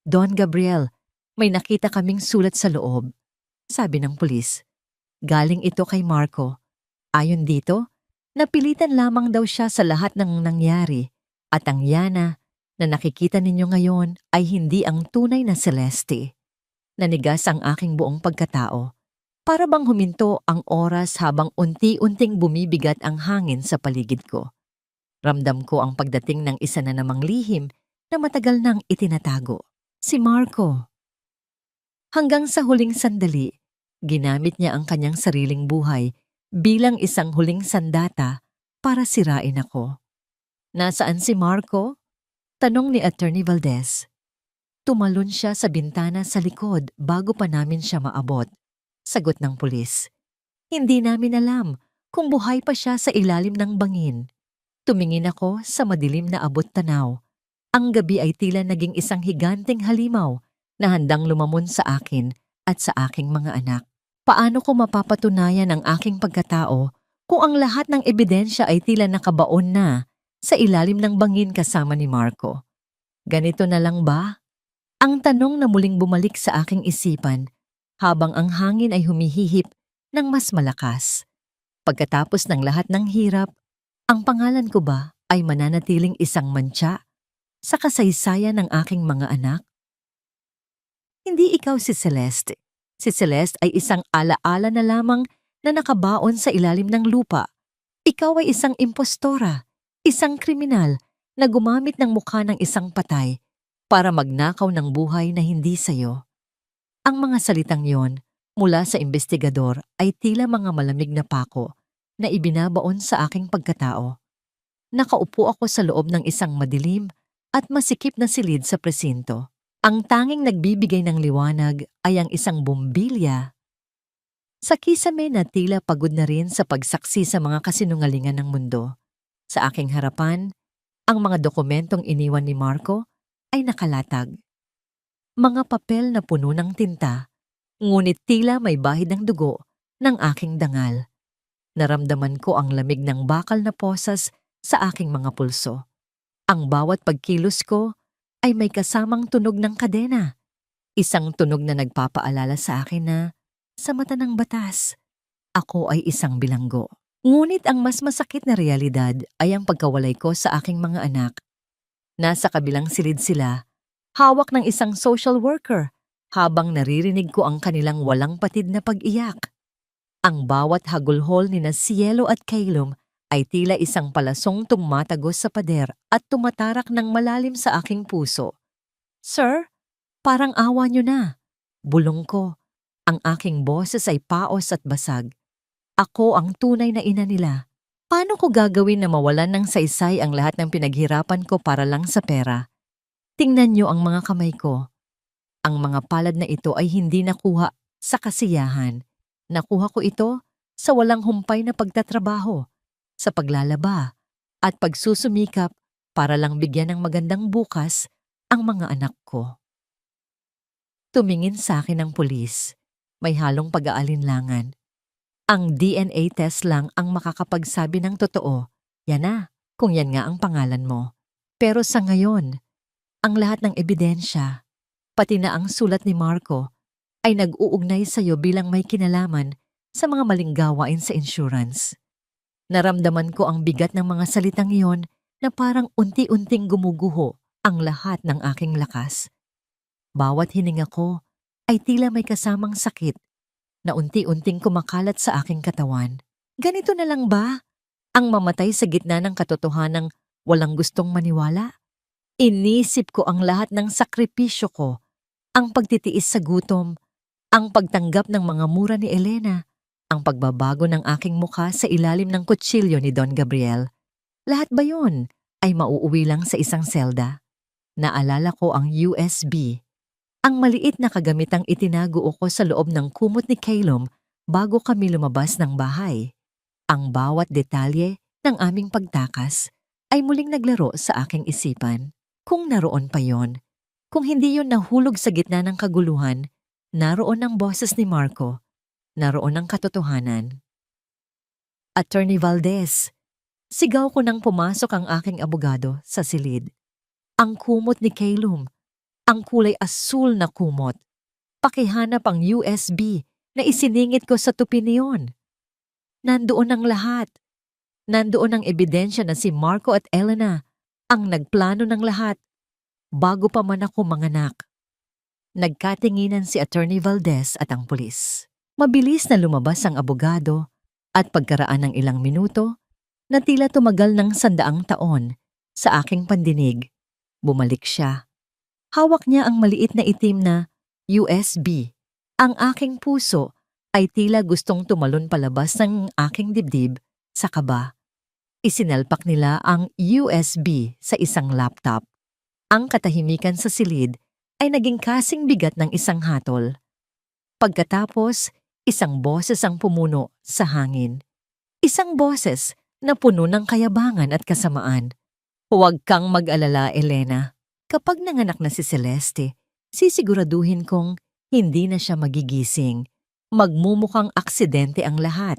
Don Gabriel, may nakita kaming sulat sa loob, sabi ng pulis. Galing ito kay Marco. Ayon dito, napilitan lamang daw siya sa lahat ng nangyari at ang Yana na nakikita ninyo ngayon ay hindi ang tunay na Celeste. Nanigas ang aking buong pagkatao. Para bang huminto ang oras habang unti-unting bumibigat ang hangin sa paligid ko. Ramdam ko ang pagdating ng isa na namang lihim na matagal nang itinatago. Si Marco. Hanggang sa huling sandali, ginamit niya ang kanyang sariling buhay bilang isang huling sandata para sirain ako. Nasaan si Marco? Tanong ni Attorney Valdez. Tumalon siya sa bintana sa likod bago pa namin siya maabot. Sagot ng pulis. Hindi namin alam kung buhay pa siya sa ilalim ng bangin. Tumingin ako sa madilim na abot-tanaw. Ang gabi ay tila naging isang higanteng halimaw na handang lumamon sa akin at sa aking mga anak. Paano ko mapapatunayan ang aking pagkatao kung ang lahat ng ebidensya ay tila nakabaon na sa ilalim ng bangin kasama ni Marco? Ganito na lang ba? Ang tanong na muling bumalik sa aking isipan habang ang hangin ay humihihip ng mas malakas. Pagkatapos ng lahat ng hirap, ang pangalan ko ba ay mananatiling isang mantsa sa kasaysayan ng aking mga anak? Hindi ikaw si Celeste. Si Celeste ay isang alaala na lamang na nakabaon sa ilalim ng lupa. Ikaw ay isang impostora, isang kriminal na gumamit ng mukha ng isang patay para magnakaw ng buhay na hindi sayo. Ang mga salitang yon mula sa investigador ay tila mga malamig na pako na ibinabaon sa aking pagkatao. Nakaupo ako sa loob ng isang madilim at masikip na silid sa presinto. Ang tanging nagbibigay ng liwanag ay ang isang bombilya. Sa kisame na tila pagod na rin sa pagsaksi sa mga kasinungalingan ng mundo. Sa aking harapan, ang mga dokumentong iniwan ni Marco ay nakalatag. Mga papel na puno ng tinta, ngunit tila may bahid ng dugo ng aking dangal. Naramdaman ko ang lamig ng bakal na posas sa aking mga pulso. Ang bawat pagkilos ko ay may kasamang tunog ng kadena. Isang tunog na nagpapaalala sa akin na, sa mata ng batas, ako ay isang bilanggo. Ngunit ang mas masakit na realidad ay ang pagkawalay ko sa aking mga anak. Nasa kabilang silid sila, hawak ng isang social worker, habang naririnig ko ang kanilang walang patid na pag-iyak. Ang bawat hagulhol ni na Cielo at Calum ay tila isang palasong tumatagos sa pader at tumatarak ng malalim sa aking puso. "Sir, parang awa niyo na." Bulong ko. Ang aking boses ay paos at basag. Ako ang tunay na ina nila. Paano ko gagawin na mawalan ng saysay ang lahat ng pinaghirapan ko para lang sa pera? Tingnan niyo ang mga kamay ko. Ang mga palad na ito ay hindi nakuha sa kasiyahan. Nakuha ko ito sa walang humpay na pagtatrabaho, sa paglalaba, at pagsusumikap para lang bigyan ng magandang bukas ang mga anak ko. Tumingin sa akin ang pulis. May halong pag-aalinlangan. Ang DNA test lang ang makakapagsabi ng totoo. Yan na, kung yan nga ang pangalan mo. Pero sa ngayon, ang lahat ng ebidensya, pati na ang sulat ni Marco, ay nag-uugnay sa iyo bilang may kinalaman sa mga maling gawain sa insurance. Naramdaman ko ang bigat ng mga salitang iyon na parang unti-unting gumuguho ang lahat ng aking lakas. Bawat hininga ko ay tila may kasamang sakit na unti-unting kumakalat sa aking katawan. Ganito na lang ba ang mamatay sa gitna ng katotohanang walang gustong maniwala? Inisip ko ang lahat ng sakripisyo ko, ang pagtitiis sa gutom, ang pagtanggap ng mga mura ni Elena, ang pagbabago ng aking mukha sa ilalim ng kutsilyo ni Don Gabriel. Lahat ba yun ay mauuwi lang sa isang selda? Naalala ko ang USB, ang maliit na kagamitang itinago ko sa loob ng kumot ni Calum bago kami lumabas ng bahay. Ang bawat detalye ng aming pagtakas ay muling naglaro sa aking isipan. Kung naroon pa yon, kung hindi yon nahulog sa gitna ng kaguluhan, naroon ang boses ni Marco, naroon ang katotohanan. Attorney Valdez, sigaw ko nang pumasok ang aking abogado sa silid. Ang kumot ni Calum, ang kulay asul na kumot. Pakihanap ang USB na isiningit ko sa tupi niyon. Nandoon ang lahat. Nandoon ang ebidensya na si Marco at Elena ang nagplano ng lahat bago pa man ako manganak. Nagkatinginan si Attorney Valdez at ang pulis. Mabilis na lumabas ang abogado at pagkaraan ng ilang minuto na tila tumagal ng 100 taon sa aking pandinig, bumalik siya. Hawak niya ang maliit na itim na USB. Ang aking puso ay tila gustong tumalon palabas ng aking dibdib sa kaba. Isinalpak nila ang USB sa isang laptop. Ang katahimikan sa silid ay naging kasing bigat ng isang hatol. Pagkatapos, isang boses ang pumuno sa hangin. Isang boses na puno ng kayabangan at kasamaan. "Huwag kang mag-alala, Elena. Kapag nanganak na si Celeste, sisiguraduhin kong hindi na siya magigising. Magmumukhang aksidente ang lahat.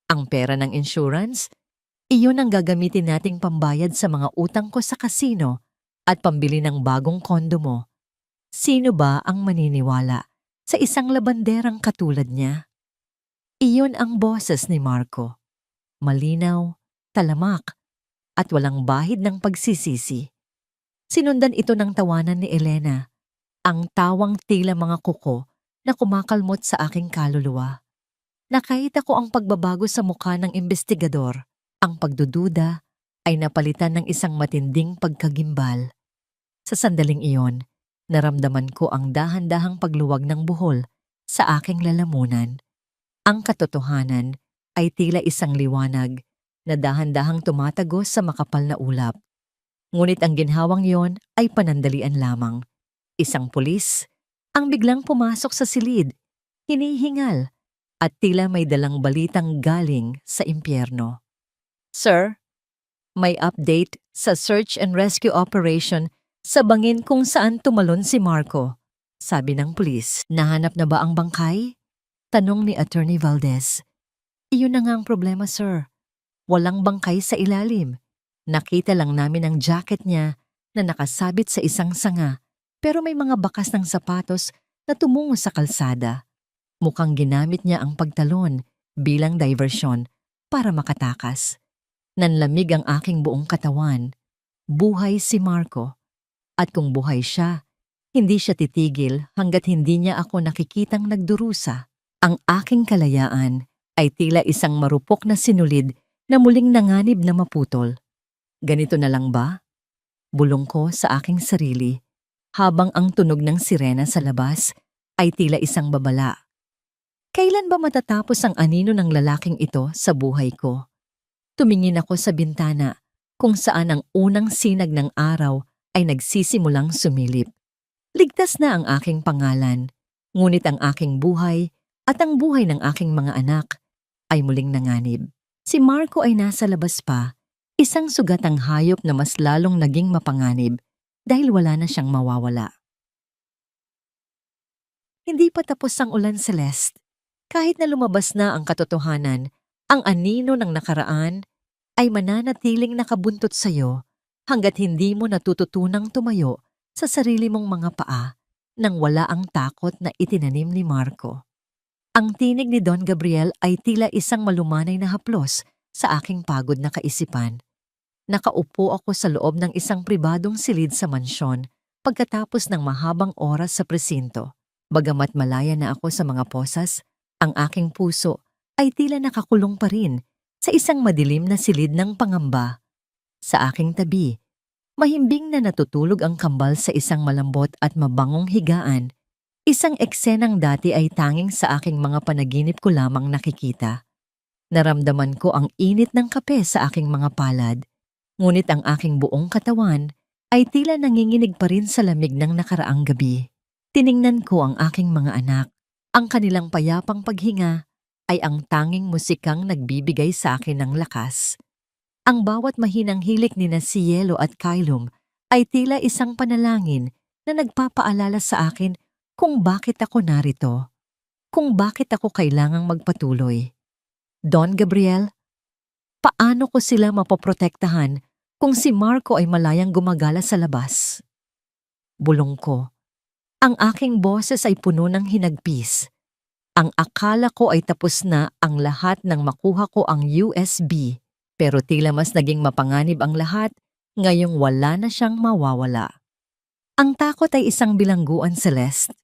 Ang pera ng insurance, iyon ang gagamitin nating pambayad sa mga utang ko sa kasino at pambili ng bagong kondo mo." Sino ba ang maniniwala sa isang labanderang katulad niya? Iyon ang boses ni Marco. Malinaw, talamak, at walang bahid ng pagsisisi. Sinundan ito ng tawanan ni Elena, ang tawang tila mga kuko na kumakalmot sa aking kaluluwa. Nakita ko ang pagbabago sa mukha ng investigador. Ang pagdududa ay napalitan ng isang matinding pagkagimbal. Sa sandaling iyon, naramdaman ko ang dahan-dahang pagluwag ng buhol sa aking lalamunan. Ang katotohanan ay tila isang liwanag na dahan-dahang tumatagos sa makapal na ulap. Ngunit ang ginhawang yon ay panandalian lamang. Isang pulis ang biglang pumasok sa silid, hinihingal, at tila may dalang balitang galing sa impyerno. "Sir, may update sa search and rescue operation sa bangin kung saan tumalon si Marco," sabi ng pulis. "Nahanap na ba ang bangkay?" tanong ni Attorney Valdez. "Iyon na nga ang problema, sir. Walang bangkay sa ilalim. Nakita lang namin ang jacket niya na nakasabit sa isang sanga, pero may mga bakas ng sapatos na tumungo sa kalsada. Mukhang ginamit niya ang pagtalon bilang diversyon para makatakas. Nanlamig ang aking buong katawan. buhay si Marco. At kung buhay siya, hindi siya titigil hanggat hindi niya ako nakikitang nagdurusa. Ang aking kalayaan ay tila isang marupok na sinulid na muling nanganib na maputol. Ganito na lang ba? Bulong ko sa aking sarili habang ang tunog ng sirena sa labas ay tila isang babala. Kailan ba matatapos ang anino ng lalaking ito sa buhay ko? Tumingin ako sa bintana kung saan ang unang sinag ng araw ay nagsisimulang sumilip. Ligtas na ang aking pangalan, ngunit ang aking buhay at ang buhay ng aking mga anak ay muling nanganib. Si Marco ay nasa labas pa, isang sugatang hayop na mas lalong naging mapanganib dahil wala na siyang mawawala. Hindi pa tapos ang ulan, Celeste. Kahit na lumabas na ang katotohanan, ang anino ng nakaraan ay mananatiling nakabuntot sa iyo hanggat hindi mo natututunang tumayo sa sarili mong mga paa nang wala ang takot na itinanim ni Marco. Ang tinig ni Don Gabriel ay tila isang malumanay na haplos sa aking pagod na kaisipan. Nakaupo ako sa loob ng isang pribadong silid sa mansyon pagkatapos ng mahabang oras sa presinto. Bagamat malaya na ako sa mga posas, ang aking puso ay tila nakakulong pa rin sa isang madilim na silid ng pangamba. Sa aking tabi, mahimbing na natutulog ang kambal sa isang malambot at mabangong higaan. Isang eksenang dati ay tanging sa aking mga panaginip ko lamang nakikita. Naramdaman ko ang init ng kape sa aking mga palad, ngunit ang aking buong katawan ay tila nanginginig pa rin sa lamig ng nakaraang gabi. Tiningnan ko ang aking mga anak. Ang kanilang payapang paghinga ay ang tanging musikang nagbibigay sa akin ng lakas. Ang bawat mahinang hilik ni na Cielo at Kylum ay tila isang panalangin na nagpapaalala sa akin kung bakit ako narito, kung bakit ako kailangang magpatuloy. Don Gabriel, paano ko sila mapoprotektahan kung si Marco ay malayang gumagala sa labas? Bulong ko. Ang aking boses ay puno ng hinagpis. Ang akala ko ay tapos na ang lahat nang makuha ko ang USB, pero tila mas naging mapanganib ang lahat ngayong wala na siyang mawawala. Ang takot ay isang bilangguan, Celeste.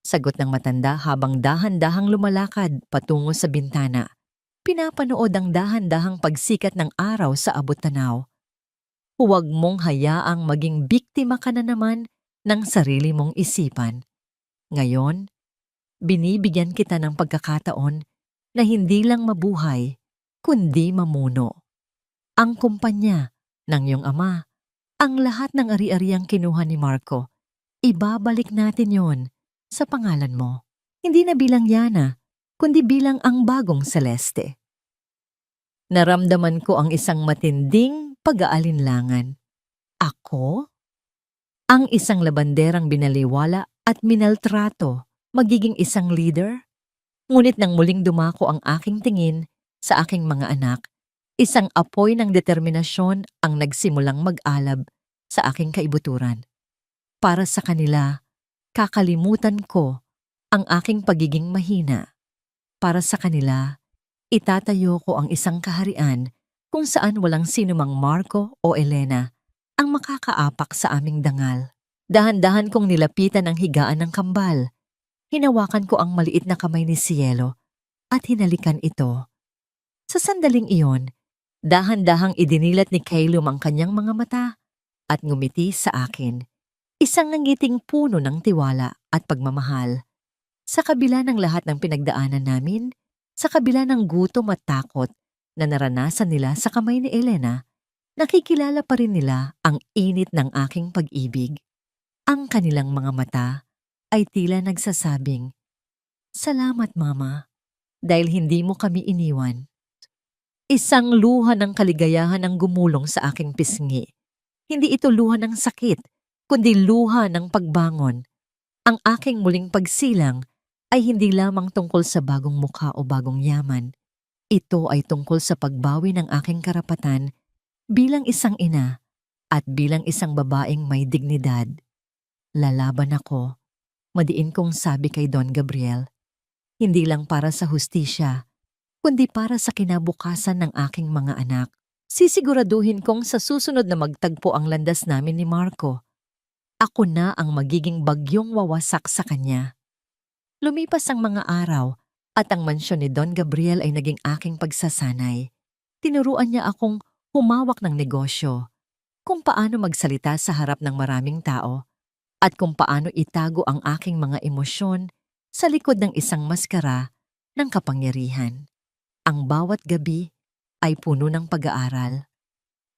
Sagot ng matanda habang dahan-dahang lumalakad patungo sa bintana. Pinapanood ang dahan-dahang pagsikat ng araw sa abot-tanaw. Huwag mong hayaang maging biktima ka na naman ng sarili mong isipan. Ngayon, binibigyan kita ng pagkakataon na hindi lang mabuhay, kundi mamuno. Ang kumpanya ng iyong ama, ang lahat ng ari-ariang kinuha ni Marco, ibabalik natin yon sa pangalan mo. Hindi na bilang Yana, kundi bilang ang bagong Celeste. Naramdaman ko ang isang matinding pag-aalinlangan. Ako? Ang isang labanderang binaliwala at minaltrato, magiging isang leader? Ngunit nang muling dumako ang aking tingin sa aking mga anak, isang apoy ng determinasyon ang nagsimulang mag-alab sa aking kaibuturan. Para sa kanila, kakalimutan ko ang aking pagiging mahina. Para sa kanila, itatayo ko ang isang kaharian kung saan walang sinumang Marco o Elena ang makakaapak sa aming dangal. Dahan-dahan kong nilapitan ang higaan ng kambal. Hinawakan ko ang maliit na kamay ni Cielo at hinalikan ito. Sa sandaling iyon, dahan-dahang idinilat ni Kylum ang kanyang mga mata at ngumiti sa akin. Isang nangiting puno ng tiwala at pagmamahal. Sa kabila ng lahat ng pinagdaanan namin, sa kabila ng gutom at takot na naranasan nila sa kamay ni Elena, nakikilala pa rin nila ang init ng aking pag-ibig. Ang kanilang mga mata ay tila nagsasabing, "Salamat, Mama, dahil hindi mo kami iniwan." Isang luha ng kaligayahan ang gumulong sa aking pisngi. Hindi ito luha ng sakit, kundi luha ng pagbangon. Ang aking muling pagsilang ay hindi lamang tungkol sa bagong mukha o bagong yaman. Ito ay tungkol sa pagbawi ng aking karapatan bilang isang ina at bilang isang babaeng may dignidad. Lalaban ako, madiin kong sabi kay Don Gabriel, hindi lang para sa hustisya, kundi para sa kinabukasan ng aking mga anak. Sisiguraduhin kong sa susunod na magtagpo ang landas namin ni Marco, ako na ang magiging bagyong wawasak sa kanya. Lumipas ang mga araw at ang mansyon ni Don Gabriel ay naging aking pagsasanay. Tinuruan niya akong humawak ng negosyo, kung paano magsalita sa harap ng maraming tao, at kung paano itago ang aking mga emosyon sa likod ng isang maskara ng kapangyarihan. Ang bawat gabi ay puno ng pag-aaral,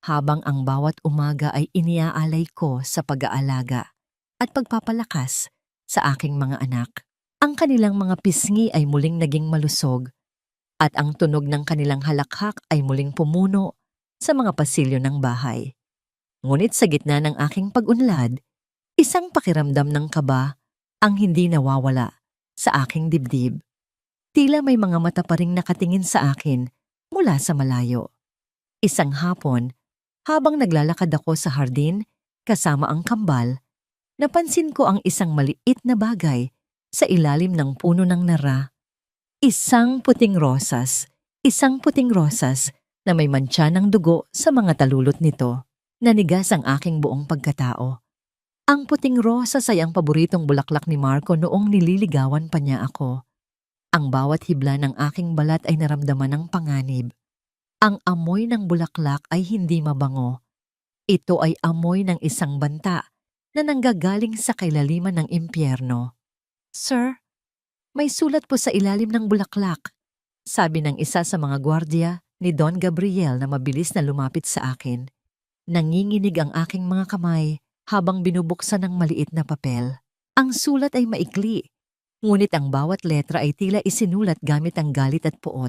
habang ang bawat umaga ay iniaalay ko sa pag-aalaga at pagpapalakas sa aking mga anak. Ang kanilang mga pisngi ay muling naging malusog at ang tunog ng kanilang halakhak ay muling pumuno sa mga pasilyo ng bahay. Ngunit sa gitna ng aking pag-unlad, isang pakiramdam ng kaba ang hindi nawawala sa aking dibdib. Tila may mga mata pa ring nakatingin sa akin mula sa malayo. Isang hapon, habang naglalakad ako sa hardin kasama ang kambal, napansin ko ang isang maliit na bagay sa ilalim ng puno ng nara. Isang puting rosas na may mantsa ng dugo sa mga talulot nito. Nanigas ang aking buong pagkatao. Ang puting rosas ay ang paboritong bulaklak ni Marco noong nililigawan pa niya ako. Ang bawat hibla ng aking balat ay naramdaman ng panganib. Ang amoy ng bulaklak ay hindi mabango. Ito ay amoy ng isang banta na nanggagaling sa kailaliman ng impyerno. "Sir, may sulat po sa ilalim ng bulaklak," sabi ng isa sa mga gwardiya ni Don Gabriel na mabilis na lumapit sa akin. Nanginginig ang aking mga kamay habang binubuksan ng maliit na papel. Ang sulat ay maikli, ngunit ang bawat letra ay tila isinulat gamit ang galit at puot.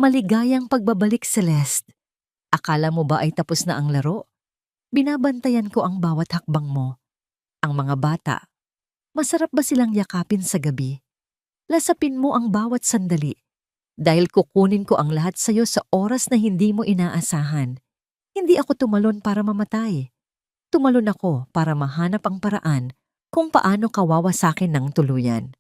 "Maligayang pagbabalik, Celeste. Akala mo ba ay tapos na ang laro? Binabantayan ko ang bawat hakbang mo. Ang mga bata, masarap ba silang yakapin sa gabi? Lasapin mo ang bawat sandali, dahil kukunin ko ang lahat sa iyo sa oras na hindi mo inaasahan. Hindi ako tumalon para mamatay. Tumalon ako para mahanap ang paraan kung paano ka wawasakin ng tuluyan."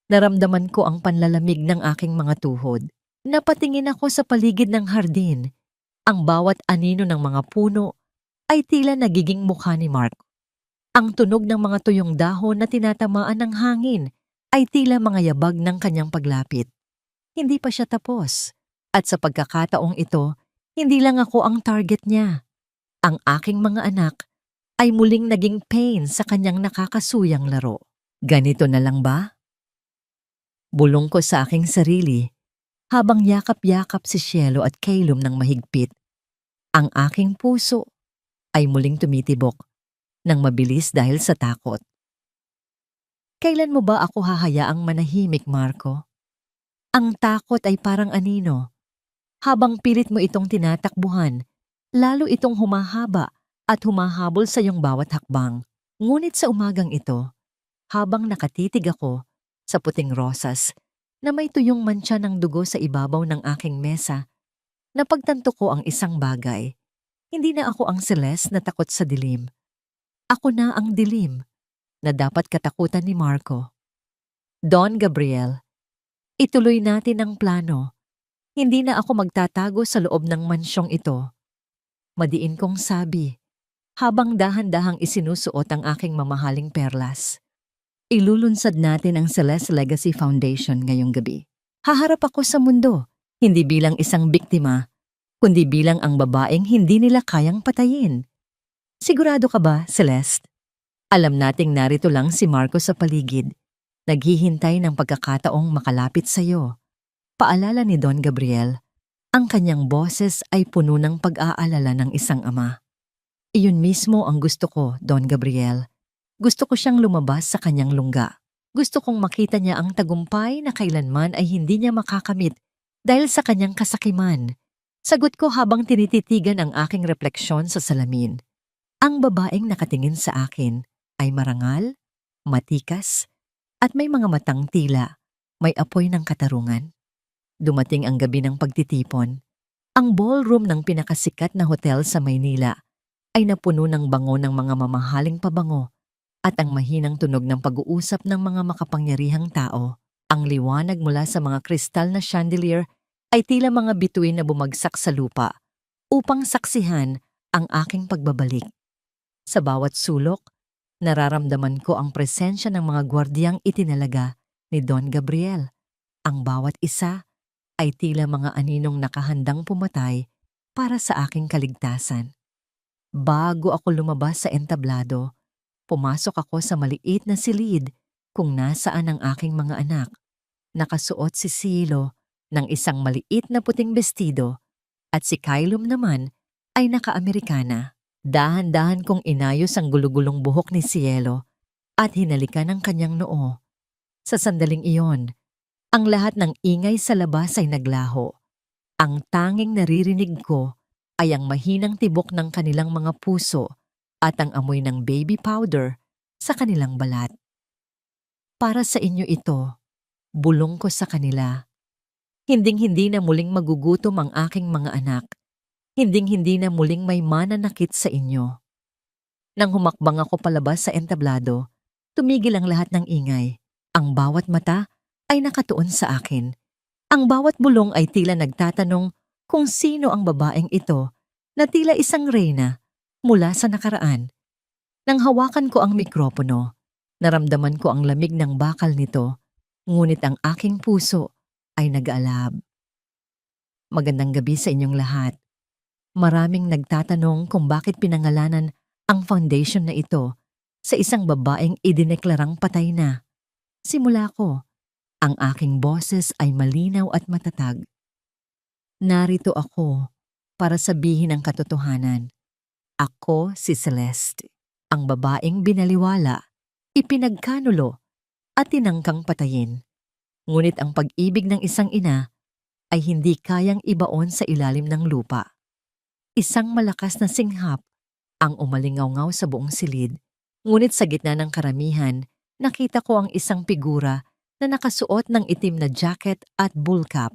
Naramdaman ko ang panlalamig ng aking mga tuhod. Napatingin ako sa paligid ng hardin. Ang bawat anino ng mga puno ay tila nagiging mukha ni Mark. Ang tunog ng mga tuyong dahon na tinatamaan ng hangin ay tila mga yabag ng kanyang paglapit. Hindi pa siya tapos. At sa pagkakataong ito, hindi lang ako ang target niya. Ang aking mga anak ay muling naging pain sa kanyang nakakasuyang laro. Ganito na lang ba? Bulong ko sa aking sarili habang yakap-yakap si Cielo at Calum ng mahigpit. Ang aking puso ay muling tumitibok ng mabilis dahil sa takot. Kailan mo ba ako hahayaang manahimik, Marco? Ang takot ay parang anino. Habang pilit mo itong tinatakbuhan, lalo itong humahaba at humahabol sa iyong bawat hakbang. Ngunit sa umagang ito, habang nakatitig ako sa puting rosas na may tuyong mantsa ng dugo sa ibabaw ng aking mesa, napagtanto ko ang isang bagay. Hindi na ako ang Celeste na takot sa dilim. Ako na ang dilim na dapat katakutan ni Marco. Don Gabriel, ituloy natin ang plano. Hindi na ako magtatago sa loob ng mansyong ito. Madiin kong sabi, habang dahan-dahang isinusuot ang aking mamahaling perlas. Ilulunsad natin ang Celeste Legacy Foundation ngayong gabi. Haharap ako sa mundo, hindi bilang isang biktima, kundi bilang ang babaeng hindi nila kayang patayin. Sigurado ka ba, Celeste? Alam nating narito lang si Marco sa paligid, naghihintay ng pagkakataong makalapit sa iyo. Paalala ni Don Gabriel, ang kanyang boses ay puno ng pag-aalala ng isang ama. Iyon mismo ang gusto ko, Don Gabriel. Gusto ko siyang lumabas sa kanyang lungga. Gusto kong makita niya ang tagumpay na kailanman ay hindi niya makakamit dahil sa kanyang kasakiman. Sagot ko habang tinititigan ang aking refleksyon sa salamin. Ang babaeng nakatingin sa akin ay marangal, matikas, at may mga matang tila may apoy ng katarungan. Dumating ang gabi ng pagtitipon. Ang ballroom ng pinakasikat na hotel sa Maynila ay napuno ng bango ng mga mamahaling pabango at ang mahinang tunog ng pag-uusap ng mga makapangyarihang tao. Ang liwanag mula sa mga kristal na chandelier ay tila mga bituin na bumagsak sa lupa upang saksihan ang aking pagbabalik. Sa bawat sulok, nararamdaman ko ang presensya ng mga gwardiyang itinalaga ni Don Gabriel. Ang bawat isa ay tila mga aninong nakahandang pumatay para sa aking kaligtasan. Bago ako lumabas sa entablado, pumasok ako sa maliit na silid kung nasaan ang aking mga anak. Nakasuot si Silo ng isang maliit na puting bestido at si Kylum naman ay naka-Amerikana. Dahan-dahan kong inayos ang gulugulong buhok ni Cielo at hinalikan ang kanyang noo. Sa sandaling iyon, ang lahat ng ingay sa labas ay naglaho. Ang tanging naririnig ko ay ang mahinang tibok ng kanilang mga puso at ang amoy ng baby powder sa kanilang balat. Para sa inyo ito, bulong ko sa kanila. Hinding-hindi na muling magugutom ang aking mga anak. Hinding-hindi na muling may mananakit sa inyo. Nang humakbang ako palabas sa entablado, tumigil ang lahat ng ingay. Ang bawat mata ay nakatuon sa akin. Ang bawat bulong ay tila nagtatanong kung sino ang babaeng ito na tila isang reyna mula sa nakaraan. Nang hawakan ko ang mikropono, naramdaman ko ang lamig ng bakal nito, ngunit ang aking puso ay nag-aalab. Magandang gabi sa inyong lahat. Maraming nagtatanong kung bakit pinangalanan ang foundation na ito sa isang babaeng idineklarang patay na. Simula ko, ang aking boses ay malinaw at matatag. Narito ako para sabihin ang katotohanan. Ako si Celeste, ang babaeng binaliwala, ipinagkanulo at tinangkang patayin. Ngunit ang pag-ibig ng isang ina ay hindi kayang ibaon sa ilalim ng lupa. Isang malakas na singhap ang umalingaw-ngaw sa buong silid, ngunit sa gitna ng karamihan, nakita ko ang isang figura na nakasuot ng itim na jacket at bull cap.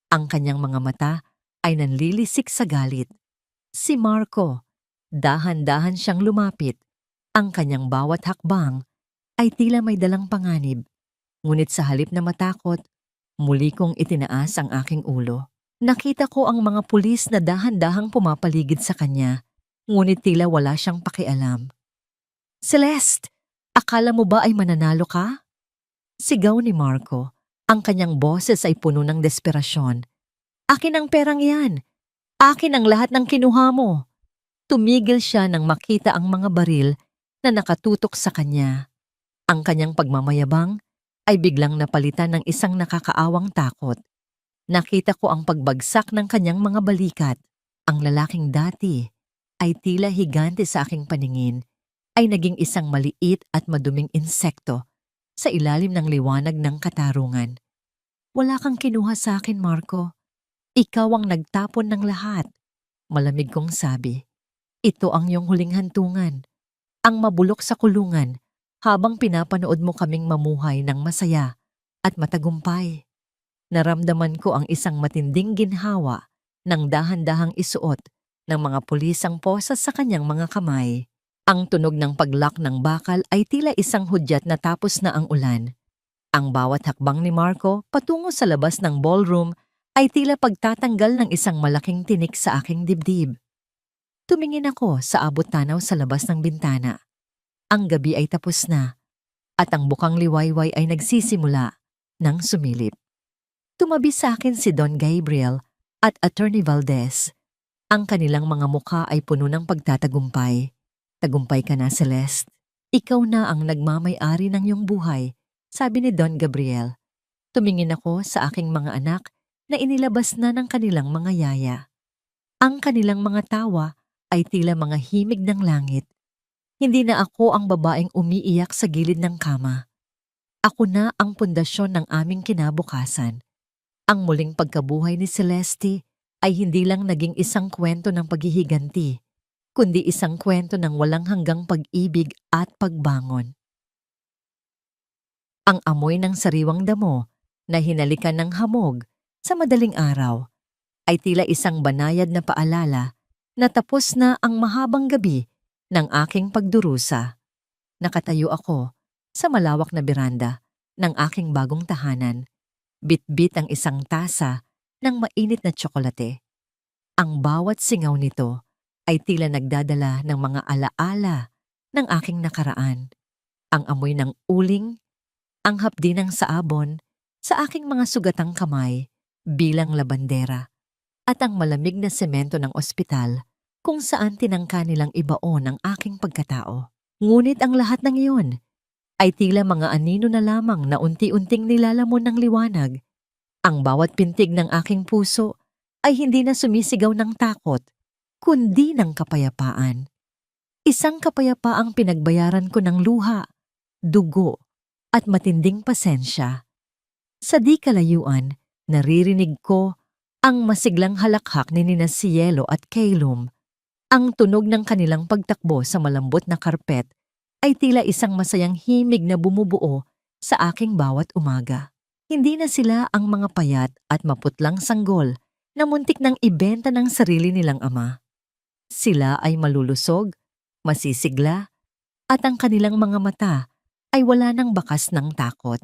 Ang kanyang mga mata ay nanlilisik sa galit. Si Marco, dahan-dahan siyang lumapit. Ang kanyang bawat hakbang ay tila may dalang panganib. Ngunit sa halip na matakot, muli kong itinaas ang aking ulo. Nakita ko ang mga pulis na dahan-dahang pumapaligid sa kanya, ngunit tila wala siyang pakialam. "Celeste, akala mo ba ay mananalo ka?" Sigaw ni Marco. Ang kanyang boses ay puno ng desperasyon. "Akin ang perang yan! Akin ang lahat ng kinuha mo!" Tumigil siya nang makita ang mga baril na nakatutok sa kanya. Ang kanyang pagmamayabang ay biglang napalitan ng isang nakakaawang takot. Nakita ko ang pagbagsak ng kanyang mga balikat. Ang lalaking dati ay tila higante sa aking paningin ay naging isang maliit at maduming insekto sa ilalim ng liwanag ng katarungan. "Wala kang kinuha sa akin, Marco. Ikaw ang nagtapon ng lahat." Malamig kong sabi. "Ito ang iyong huling hantungan. Ang mabulok sa kulungan habang pinapanood mo kaming mamuhay ng masaya at matagumpay." Naramdaman ko ang isang matinding ginhawa ng dahan-dahang isuot ng mga pulis ang posas sa kanyang mga kamay. Ang tunog ng paglak ng bakal ay tila isang hudyat na tapos na ang ulan. Ang bawat hakbang ni Marco patungo sa labas ng ballroom ay tila pagtatanggal ng isang malaking tinik sa aking dibdib. Tumingin ako sa abot-tanaw sa labas ng bintana. Ang gabi ay tapos na at ang bukang liwayway ay nagsisimula ng sumilip. Tumabi sa akin si Don Gabriel at Attorney Valdez. Ang kanilang mga mukha ay puno ng pagtatagumpay. "Tagumpay ka na, Celeste. Ikaw na ang nagmamay-ari ng iyong buhay," sabi ni Don Gabriel. Tumingin ako sa aking mga anak na inilabas na ng kanilang mga yaya. Ang kanilang mga tawa ay tila mga himig ng langit. Hindi na ako ang babaeng umiiyak sa gilid ng kama. Ako na ang pundasyon ng aming kinabukasan. Ang muling pagkabuhay ni Celeste ay hindi lang naging isang kwento ng paghihiganti, kundi isang kwento ng walang hanggang pag-ibig at pagbangon. Ang amoy ng sariwang damo na hinalikan ng hamog sa madaling araw ay tila isang banayad na paalala na tapos na ang mahabang gabi ng aking pagdurusa. Nakatayo ako sa malawak na beranda ng aking bagong tahanan. Bit-bit ang isang tasa ng mainit na tsokolate. Ang bawat singaw nito ay tila nagdadala ng mga alaala ng aking nakaraan. Ang amoy ng uling, ang hapdi ng saabon sa aking mga sugatang kamay bilang labandera, at ang malamig na semento ng ospital kung saan tinangka nilang ibaon ang aking pagkatao. Ngunit ang lahat ng iyon ay tila mga anino na lamang na unti-unting nilalamon ng liwanag. Ang bawat pintig ng aking puso ay hindi na sumisigaw ng takot, kundi ng kapayapaan. Isang kapayapaang pinagbayaran ko ng luha, dugo, at matinding pasensya. Sa di kalayuan, naririnig ko ang masiglang halakhak ni Nina Cielo at Calum. Ang tunog ng kanilang pagtakbo sa malambot na karpet ay tila isang masayang himig na bumubuo sa aking bawat umaga. Hindi na sila ang mga payat at maputlang sanggol na muntik ng ibenta ng sarili nilang ama. Sila ay malulusog, masisigla, at ang kanilang mga mata ay wala ng bakas ng takot.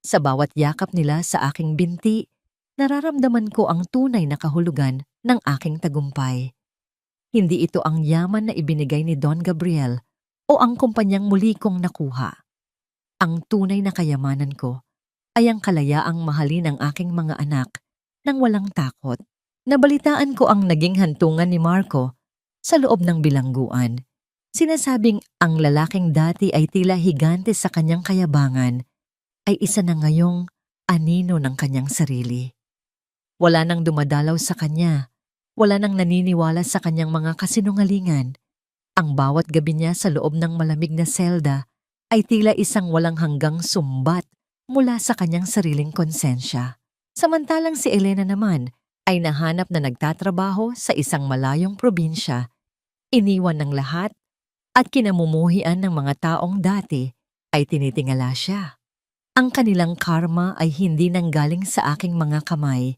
Sa bawat yakap nila sa aking binti, nararamdaman ko ang tunay na kahulugan ng aking tagumpay. Hindi ito ang yaman na ibinigay ni Don Gabriel o ang kumpanyang muli kong nakuha. Ang tunay na kayamanan ko ay ang kalayaang mahalin ng aking mga anak nang walang takot. Nabalitaan ko ang naging hantungan ni Marco sa loob ng bilangguan. Sinasabing ang lalaking dati ay tila higante sa kanyang kayabangan ay isa na ngayong anino ng kanyang sarili. Wala nang dumadalaw sa kanya, wala nang naniniwala sa kanyang mga kasinungalingan. Ang bawat gabi niya sa loob ng malamig na selda ay tila isang walang hanggang sumbat mula sa kanyang sariling konsensya. Samantalang si Elena naman ay nahanap na nagtatrabaho sa isang malayong probinsya, iniwan ng lahat at kinamumuhian ng mga taong dati ay tinitingala siya. Ang kanilang karma ay hindi nanggaling sa aking mga kamay,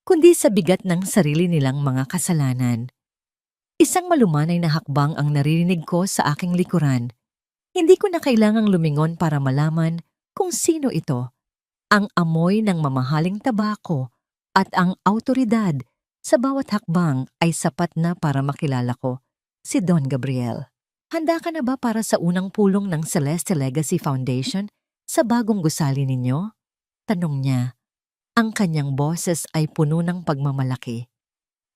kundi sa bigat ng sarili nilang mga kasalanan. Isang malumanay na hakbang ang naririnig ko sa aking likuran. Hindi ko na kailangang lumingon para malaman kung sino ito. Ang amoy ng mamahaling tabako at ang awtoridad sa bawat hakbang ay sapat na para makilala ko si Don Gabriel. Handa ka na ba para sa unang pulong ng Celeste Legacy Foundation sa bagong gusali ninyo? Tanong niya. Ang kanyang boses ay puno ng pagmamalaki.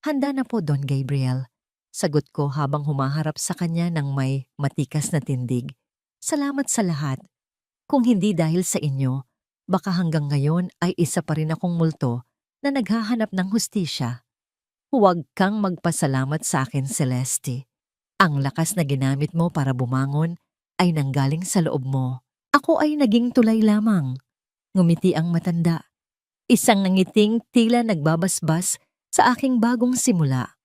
Handa na po, Don Gabriel. Sagot ko habang humaharap sa kanya ng may matikas na tindig. Salamat sa lahat. Kung hindi dahil sa inyo, baka hanggang ngayon ay isa pa rin akong multo na naghahanap ng hustisya. Huwag kang magpasalamat sa akin, Celeste. Ang lakas na ginamit mo para bumangon ay nanggaling sa loob mo. Ako ay naging tulay lamang. Ngumiti ang matanda. Isang nangiting tila nagbabasbas sa aking bagong simula.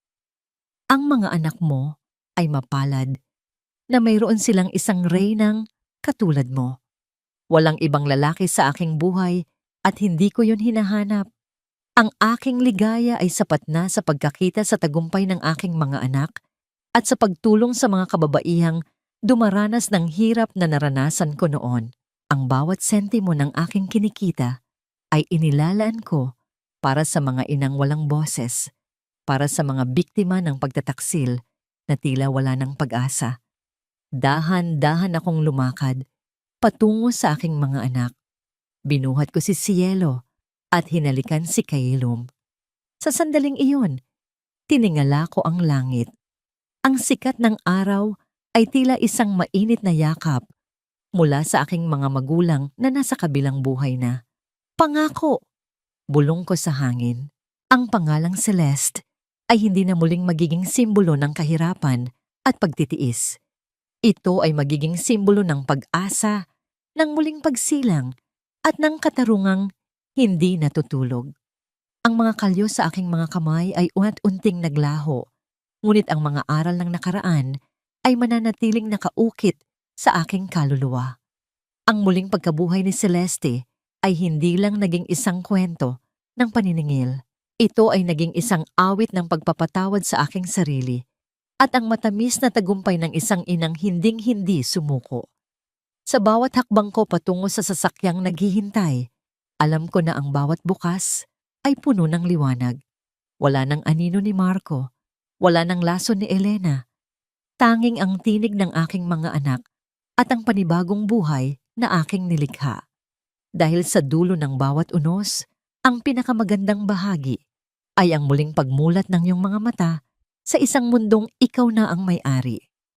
Ang mga anak mo ay mapalad na mayroon silang isang reynang katulad mo. Walang ibang lalaki sa aking buhay at hindi ko yun hinahanap. Ang aking ligaya ay sapat na sa pagkakita sa tagumpay ng aking mga anak at sa pagtulong sa mga kababaihang dumaranas ng hirap na naranasan ko noon. Ang bawat sentimo ng aking kinikita ay inilalaan ko para sa mga inang walang boses, para sa mga biktima ng pagtataksil na tila wala ng pag-asa. Dahan-dahan akong lumakad patungo sa aking mga anak. Binuhat ko si Cielo at hinalikan si Calum. Sa sandaling iyon, tiningala ko ang langit. Ang sikat ng araw ay tila isang mainit na yakap mula sa aking mga magulang na nasa kabilang buhay na. Pangako! Bulong ko sa hangin. Ang pangalang Celeste ay hindi na muling magiging simbolo ng kahirapan at pagtitiis. Ito ay magiging simbolo ng pag-asa, ng muling pagsilang, at ng katarungang hindi natutulog. Ang mga kalyo sa aking mga kamay ay unat-unting naglaho, ngunit ang mga aral ng nakaraan ay mananatiling nakaukit sa aking kaluluwa. Ang muling pagkabuhay ni Celeste ay hindi lang naging isang kwento ng paniningil. Ito ay naging isang awit ng pagpapatawad sa aking sarili at ang matamis na tagumpay ng isang inang hinding-hindi sumuko. Sa bawat hakbang ko patungo sa sasakyang naghihintay, alam ko na ang bawat bukas ay puno ng liwanag. Wala ng anino ni Marco, wala ng laso ni Elena. Tanging ang tinig ng aking mga anak at ang panibagong buhay na aking nilikha. Dahil sa dulo ng bawat unos, ang pinakamagandang bahagi ay ang muling pagmulat ng iyong mga mata sa isang mundong ikaw na ang may-ari.